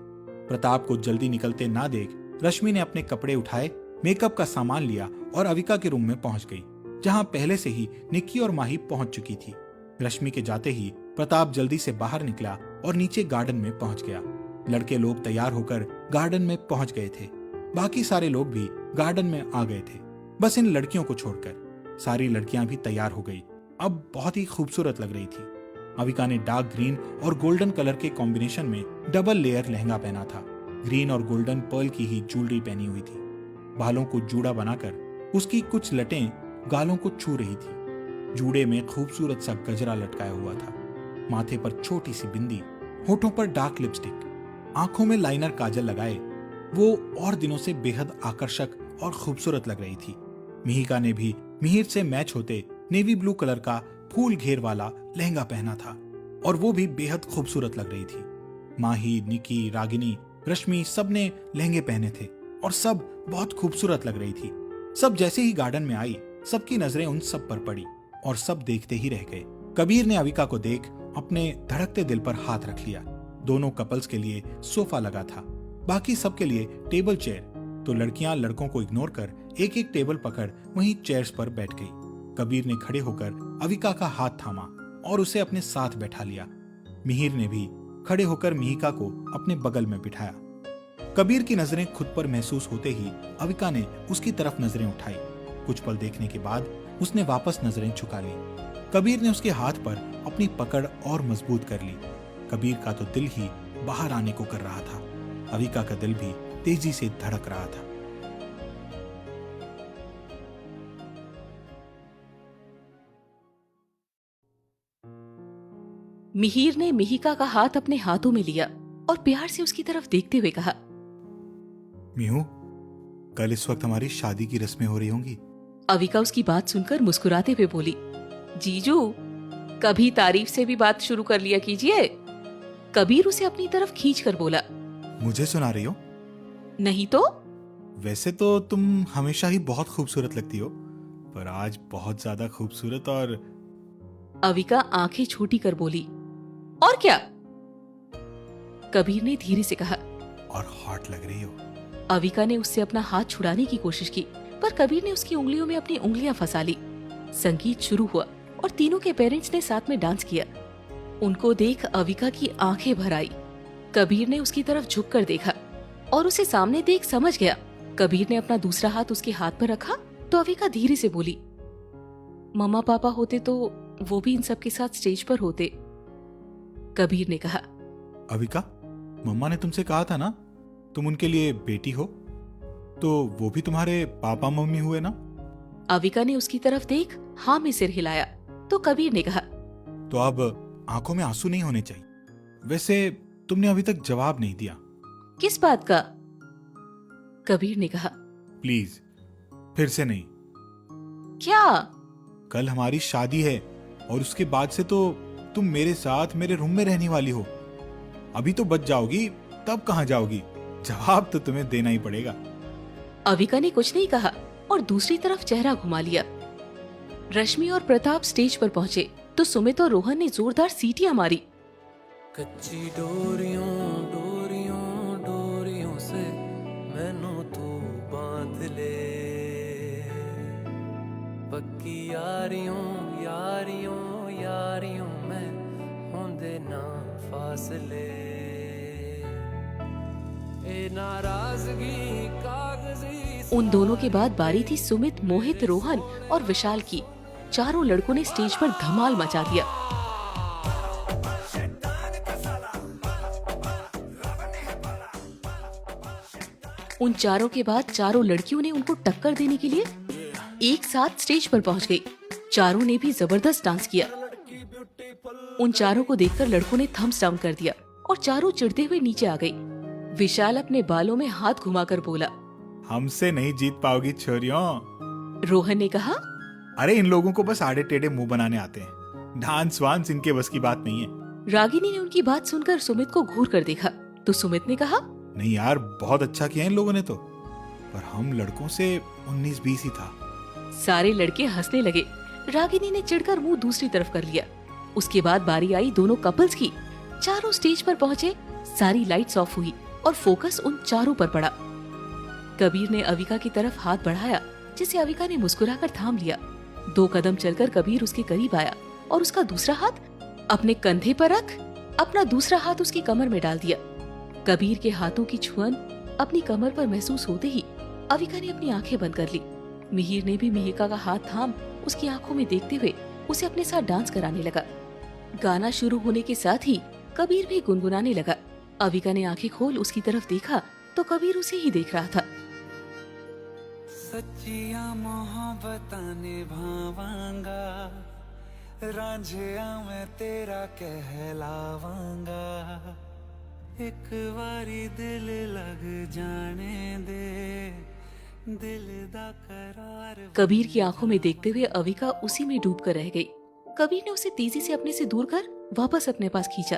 प्रताप को जल्दी निकलते ना देख रश्मि ने अपने कपड़े उठाए, मेकअप का सामान लिया और अविका के रूम में पहुंच गई, जहां पहले से ही निक्की और माही पहुंच चुकी थी। रश्मि के जाते ही प्रताप जल्दी से बाहर निकला और नीचे गार्डन में पहुंच गया। लड़के लोग तैयार होकर गार्डन में पहुंच गए थे। बाकी सारे लोग भी गार्डन में आ गए थे, बस इन लड़कियों को छोड़कर। सारी लड़कियां भी तैयार हो गई। अब बहुत ही खूबसूरत लग रही थी। अविका ने डार्क ग्रीन और गोल्डन कलर के कॉम्बिनेशन में डबल लेयर लहंगा पहना था। ग्रीन और गोल्डन पर्ल की ही ज्वेलरी पहनी हुई थी। बालों को जूड़ा बनाकर उसकी कुछ लटें गालों को छू रही थी। जूड़े में खूबसूरत सा गजरा लटकाया हुआ था। माथे पर छोटी सी बिंदी, होठों पर डार्क लिपस्टिक, आंखों में लाइनर काजल लगाए वो और दिनों से बेहद आकर्षक और खूबसूरत लग रही थी। मिहिका ने भी मिहिर से मैच होते नेवी ब्लू कलर का फूल घेर वाला लहंगा पहना था और वो भी बेहद खूबसूरत लग रही थी। माही, निकी, रागिनी, रश्मि सब ने लहंगे पहने थे और सब बहुत खूबसूरत लग रही थी। सब जैसे ही गार्डन में आई, सबकी नजरें उन सब पर पड़ी और सब देखते ही रह गए। कबीर ने अविका को देख अपने धड़कते दिल पर हाथ रख लिया। दोनों कपल्स के लिए सोफा लगा था, बाकी सबके लिए टेबल चेयर। तो लड़कियां लड़कों को इग्नोर कर एक एक टेबल पकड़ वहीं चेयर्स पर बैठ गई। कबीर ने खड़े होकर अविका का हाथ थामा और उसे अपने साथ बैठा लिया। मिहिर ने भी खड़े होकर मिहिका को अपने बगल में बिठाया। कबीर की नजरें खुद पर महसूस होते ही अविका ने उसकी तरफ नजरें उठाई। कुछ पल देखने के बाद उसने वापस नजरें झुका ली। कबीर ने उसके हाथ पर अपनी पकड़ और मजबूत कर ली। कबीर का तो दिल ही बाहर आने को कर रहा था। अविका का दिल भी तेजी से धड़क रहा था। मिहिर ने मिहिका का हाथ अपने हाथों में लिया और प्यार से उसकी तरफ देखते हुए कहा, मिहू, कल इस वक्त हमारी शादी की रस्में हो रही होंगी। अविका उसकी बात सुनकर मुस्कुराते हुए बोली, जीजू कभी तारीफ से भी बात शुरू कर लिया कीजिए। कबीर उसे अपनी तरफ खींच कर बोला, मुझे सुना रही हो? नहीं तो? वैसे तो तुम हमेशा ही बहुत खूबसूरत लगती हो, पर आज बहुत ज्यादा खूबसूरत। और अविका आंखें छोटी कर बोली, और क्या? कबीर ने धीरे से कहा, और हॉट लग रही हो। अविका ने उससे अपना हाथ छुड़ाने की कोशिश की, पर कबीर ने उसकी उंगलियों में अपनी उंगलियां फंसा ली। संगीत शुरू हुआ और तीनों के पेरेंट्स ने साथ में डांस किया। उनको देख अविका की आंखें भर आई। कबीर ने उसकी तरफ झुककर देखा और उसे सामने देख समझ गया। कबीर ने अपना दूसरा हाथ उसके हाथ पर रखा तो अविका धीरे से बोली, मम्मा पापा होते तो वो भी इन सब के साथ स्टेज पर होते। कबीर ने कहा, अविका, मम्मा ने तुमसे कहा था ना तुम उनके लिए बेटी हो, तो वो भी तुम्हारे पापा मम्मी हुए ना। अविका ने उसकी तरफ देख हाँ में सिर हिलाया तो कबीर ने कहा, तो अब आंखों में आंसू नहीं होने चाहिए। वैसे तुमने अभी तक जवाब नहीं दिया। किस बात का? कबीर ने कहा, प्लीज फिर से नहीं। क्या? कल हमारी शादी है और उसके बाद से तो तुम मेरे साथ मेरे रूम में रहने वाली हो। अभी तो बच जाओगी, तब कहाँ जाओगी? जवाब तो तुम्हें देना ही पड़ेगा। अविका ने कुछ नहीं कहा और दूसरी तरफ चेहरा घुमा लिया। रश्मि और प्रताप स्टेज पर पहुंचे तो सुमित और रोहन ने जोरदार सीटियां मारी। कच्ची डोरियों डोरियों डोरियों से मैनू तू बांध ले, पक्की यारियों यारियों यारियों में होंदे ना फासले, ए नाराजगी कागजी। उन दोनों के बाद बारी थी सुमित, मोहित, रोहन और विशाल की। चारों लड़कों ने स्टेज पर धमाल मचा दिया। उन चारों के बाद चारों लड़कियों ने उनको टक्कर देने के लिए एक साथ स्टेज पर पहुंच गई। चारों ने भी जबरदस्त डांस किया। उन चारों को देखकर लड़कों ने थम्स डाउन कर दिया और चारों चिढ़ते हुए नीचे आ गई। विशाल अपने बालों में हाथ घुमाकर बोला, हमसे नहीं जीत पाओगी छोरियों। रोहन ने कहा, अरे इन लोगों को बस आड़े टेढ़े मुंह बनाने आते हैं, डांस वांस इनके बस की बात नहीं है। रागिनी ने उनकी बात सुनकर सुमित को घूर कर देखा तो सुमित ने कहा, नहीं यार, बहुत अच्छा किया इन लोगों ने तो, पर हम लड़कों से 19-20 ही था। सारे लड़के हंसने लगे। रागिनी ने चिढ़कर मुंह दूसरी तरफ कर लिया। उसके बाद बारी आई दोनों कपल्स की। चारों स्टेज पर पहुंचे, सारी लाइट्स ऑफ हुई और फोकस उन चारों पर पड़ा। कबीर ने अविका की तरफ हाथ बढ़ाया जिसे अविका ने मुस्कुराकर थाम लिया। 2 कदम चलकर कबीर उसके करीब आया और उसका दूसरा हाथ अपने कंधे पर रख अपना दूसरा हाथ उसकी कमर में डाल दिया। कबीर के हाथों की छुअन अपनी कमर पर महसूस होते ही अविका ने अपनी आंखें बंद कर ली। मिहिर ने भी मिहिका का हाथ थाम उसकी आंखों में देखते हुए उसे अपने साथ डांस कराने लगा। गाना शुरू होने के साथ ही कबीर भी गुनगुनाने लगा। अविका ने आंखें खोल उसकी तरफ देखा तो कबीर उसे ही देख रहा था। सच्चिया मोहब्बतां निभावांगा, रांझिया मैं तेरा कहलावांगा, एक बारी दिल लग जाने दे, दिल दा करार। कबीर की आंखों में देखते हुए अविका उसी में डूब कर रह गई। कबीर ने उसे तेजी से अपने से दूर कर वापस अपने पास खींचा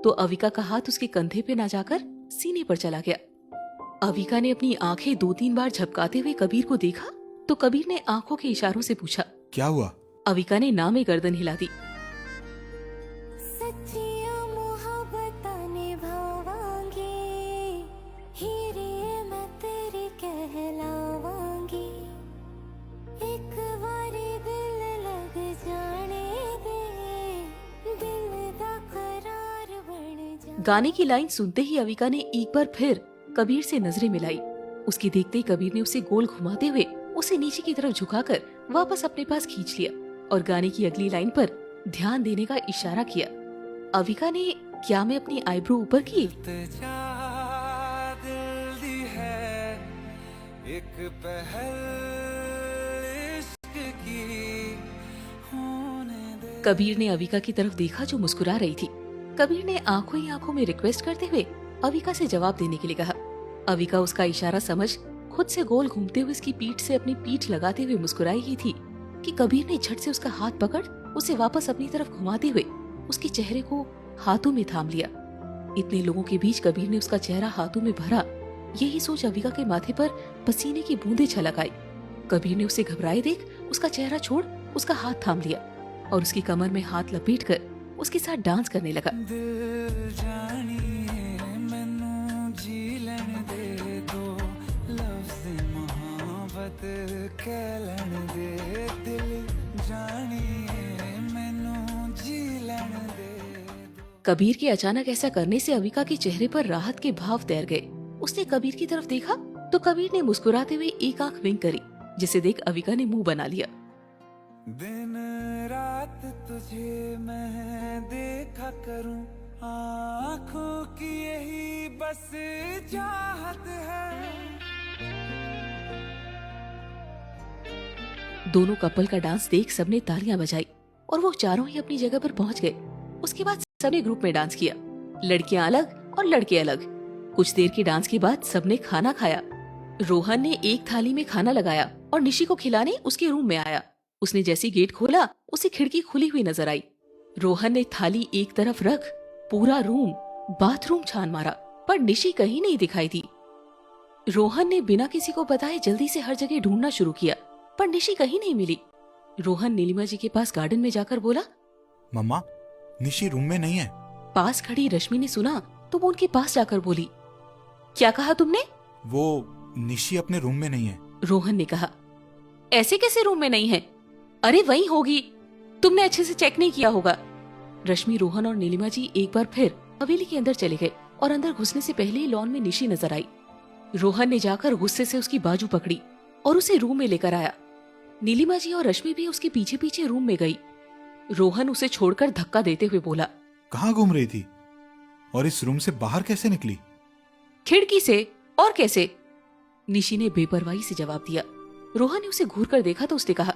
तो अविका का हाथ उसके कंधे पे ना जाकर सीने पर चला गया। अविका ने अपनी आंखें 2-3 बार झपकाते हुए कबीर को देखा तो कबीर ने आंखों के इशारों से पूछा, क्या हुआ? अविका ने ना में गर्दन हिला दी। सच्चिया मोहब्बतां निभावांगी, हीरे मैं तेरी कहलावांगी, एक बारी दिल लग जाने दे, दिल दा करार बन जा। गाने की लाइन सुनते ही अविका ने एक बार फिर कबीर से नजरें मिलाई। उसकी देखते ही कबीर ने उसे गोल घुमाते हुए उसे नीचे की तरफ झुकाकर वापस अपने पास खींच लिया और गाने की अगली लाइन पर ध्यान देने का इशारा किया। अविका ने क्या में अपनी आईब्रो ऊपर की। दिल दी है एक पहल इश्क की होने दे। कबीर ने अविका की तरफ देखा जो मुस्कुरा रही थी। कबीर ने आंखों ही आंखों में रिक्वेस्ट करते हुए अविका से जवाब देने के लिए कहा। अविका उसका इशारा समझ खुद से गोल घूमते हुए उसकी पीठ से अपनी पीठ लगाते हुए मुस्कुराई ही थी कि कबीर ने झट से उसका हाथ पकड़ उसे वापस अपनी तरफ घुमाते हुए उसके चेहरे को हाथों में थाम लिया। इतने लोगों के बीच कबीर ने उसका चेहरा हाथों में भरा। यही सोच अविका के माथे पर पसीने की बूंदें छलक आई। कबीर ने उसे घबराए देख उसका चेहरा छोड़ उसका हाथ थाम लिया और उसकी कमर में हाथ लपेटकर उसके साथ डांस करने लगा। दिल जानिए मैनू जी लैण दे दो, लफ्ज़ मोहब्बत कह लैण दे, दिल जानिए मैनू जी लैण दे। कबीर के अचानक ऐसा करने से अविका के चेहरे पर राहत के भाव तैर गए। उसने कबीर की तरफ देखा तो कबीर ने मुस्कुराते हुए एक आंख विंक करी, जिसे देख अविका ने मुंह बना लिया। दिन रात तुझे मैं देखा करूं, आँखों की यही बस चाहत है। दोनों कपल का डांस देख सबने तालियां बजाई और वो चारों ही अपनी जगह पर पहुंच गए। उसके बाद सबने ग्रुप में डांस किया, लड़कियां अलग और लड़के अलग। कुछ देर के डांस के बाद सबने खाना खाया। रोहन ने एक थाली में खाना लगाया और निशी को खिलाने उसके रूम में आया। उसने जैसी गेट खोला उसे खिड़की खुली हुई नजर आई। रोहन ने थाली एक तरफ रख पूरा रूम बाथरूम छान मारा, पर निशी कहीं नहीं दिखाई दी। रोहन ने बिना किसी को बताए जल्दी से हर जगह ढूंढना शुरू किया, पर निशी कहीं नहीं मिली। रोहन नीलिमा जी के पास गार्डन में जाकर बोला, मम्मा, निशी रूम में नहीं है। पास खड़ी रश्मि ने सुना तो वो उनके पास जाकर बोली, क्या कहा तुमने? वो निशी अपने रूम में नहीं है। रोहन ने कहा, ऐसे कैसे रूम में नहीं है? अरे वहीं होगी, तुमने अच्छे से चेक नहीं किया होगा। रश्मि, रोहन और नीलिमा जी एक बार फिर हवेली के अंदर चले गए और अंदर घुसने से पहले ही लॉन में निशी नजर आई। रोहन ने जाकर गुस्से से उसकी बाजू पकड़ी और उसे रूम में लेकर आया। नीलिमा जी और रश्मि भी उसके पीछे पीछे रूम में गई। रोहन उसे छोड़कर धक्का देते हुए बोला, कहाँ घूम रही थी और इस रूम से बाहर कैसे निकली? खिड़की से, और कैसे? निशी ने बेपरवाही से जवाब दिया। रोहन ने उसे घूर कर देखा तो उसने कहा,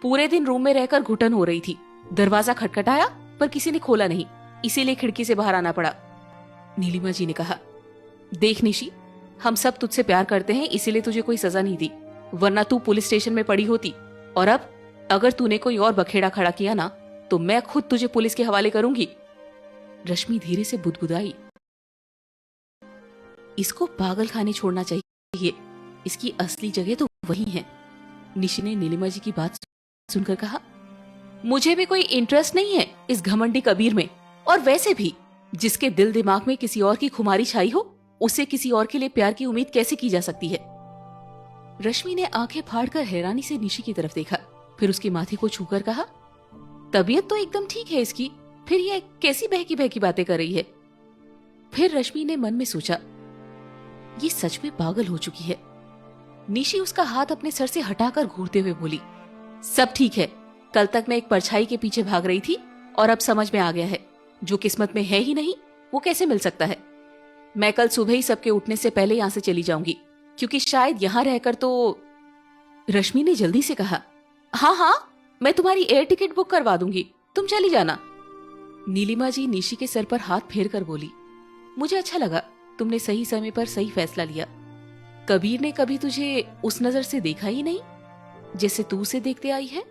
पूरे दिन रूम में रहकर घुटन हो रही थी। दरवाजा खटखटाया पर किसी ने खोला नहीं, इसीलिए खिड़की से बाहर आना पड़ा। नीलिमा जी ने कहा, देख निशी, हम सब तुझसे प्यार करते हैं, इसीलिए तुझे कोई सजा नहीं दी, वरना तू पुलिस स्टेशन में पड़ी होती। और अब अगर तूने कोई और बखेड़ा खड़ा किया ना तो मैं खुद तुझे पुलिस के हवाले करूंगी। रश्मि धीरे से बुदबुदाई, इसको पागल खाने छोड़ना चाहिए, इसकी असली जगह तो वही है। निशी ने नीलिमा जी की बात सुनकर कहा, मुझे भी कोई इंटरेस्ट नहीं है इस घमंडी कबीर में, और वैसे भी जिसके दिल दिमाग में किसी और की खुमारी छाई हो, उसे किसी और के लिए प्यार की उम्मीद कैसे की जा सकती है? रश्मि ने आंखें फाड़कर हैरानी से निशी की तरफ देखा, फिर उसके माथे को छूकर कहा, तबीयत तो एकदम ठीक है इसकी, फिर ये कैसी बहकी बहकी बातें कर रही है? फिर रश्मि ने मन में सोचा, ये सच में पागल हो चुकी है। निशी उसका हाथ अपने सर से हटाकर घूरते हुए बोली, सब ठीक है, कल तक मैं एक परछाई के पीछे भाग रही थी और अब समझ में आ गया है, जो किस्मत में है ही नहीं वो कैसे मिल सकता है। मैं कल सुबह ही सबके उठने से पहले यहाँ से चली जाऊंगी, क्योंकि शायद यहाँ रहकर तो। रश्मि ने जल्दी से कहा, हाँ हाँ, मैं तुम्हारी एयर टिकट बुक करवा दूंगी, तुम चली जाना। नीलिमा जी निशी के सर पर हाथ फेर कर बोली, मुझे अच्छा लगा, तुमने सही समय पर सही फैसला लिया। कबीर ने कभी तुझे उस नजर से देखा ही नहीं जैसे तू उसे देखते आई है।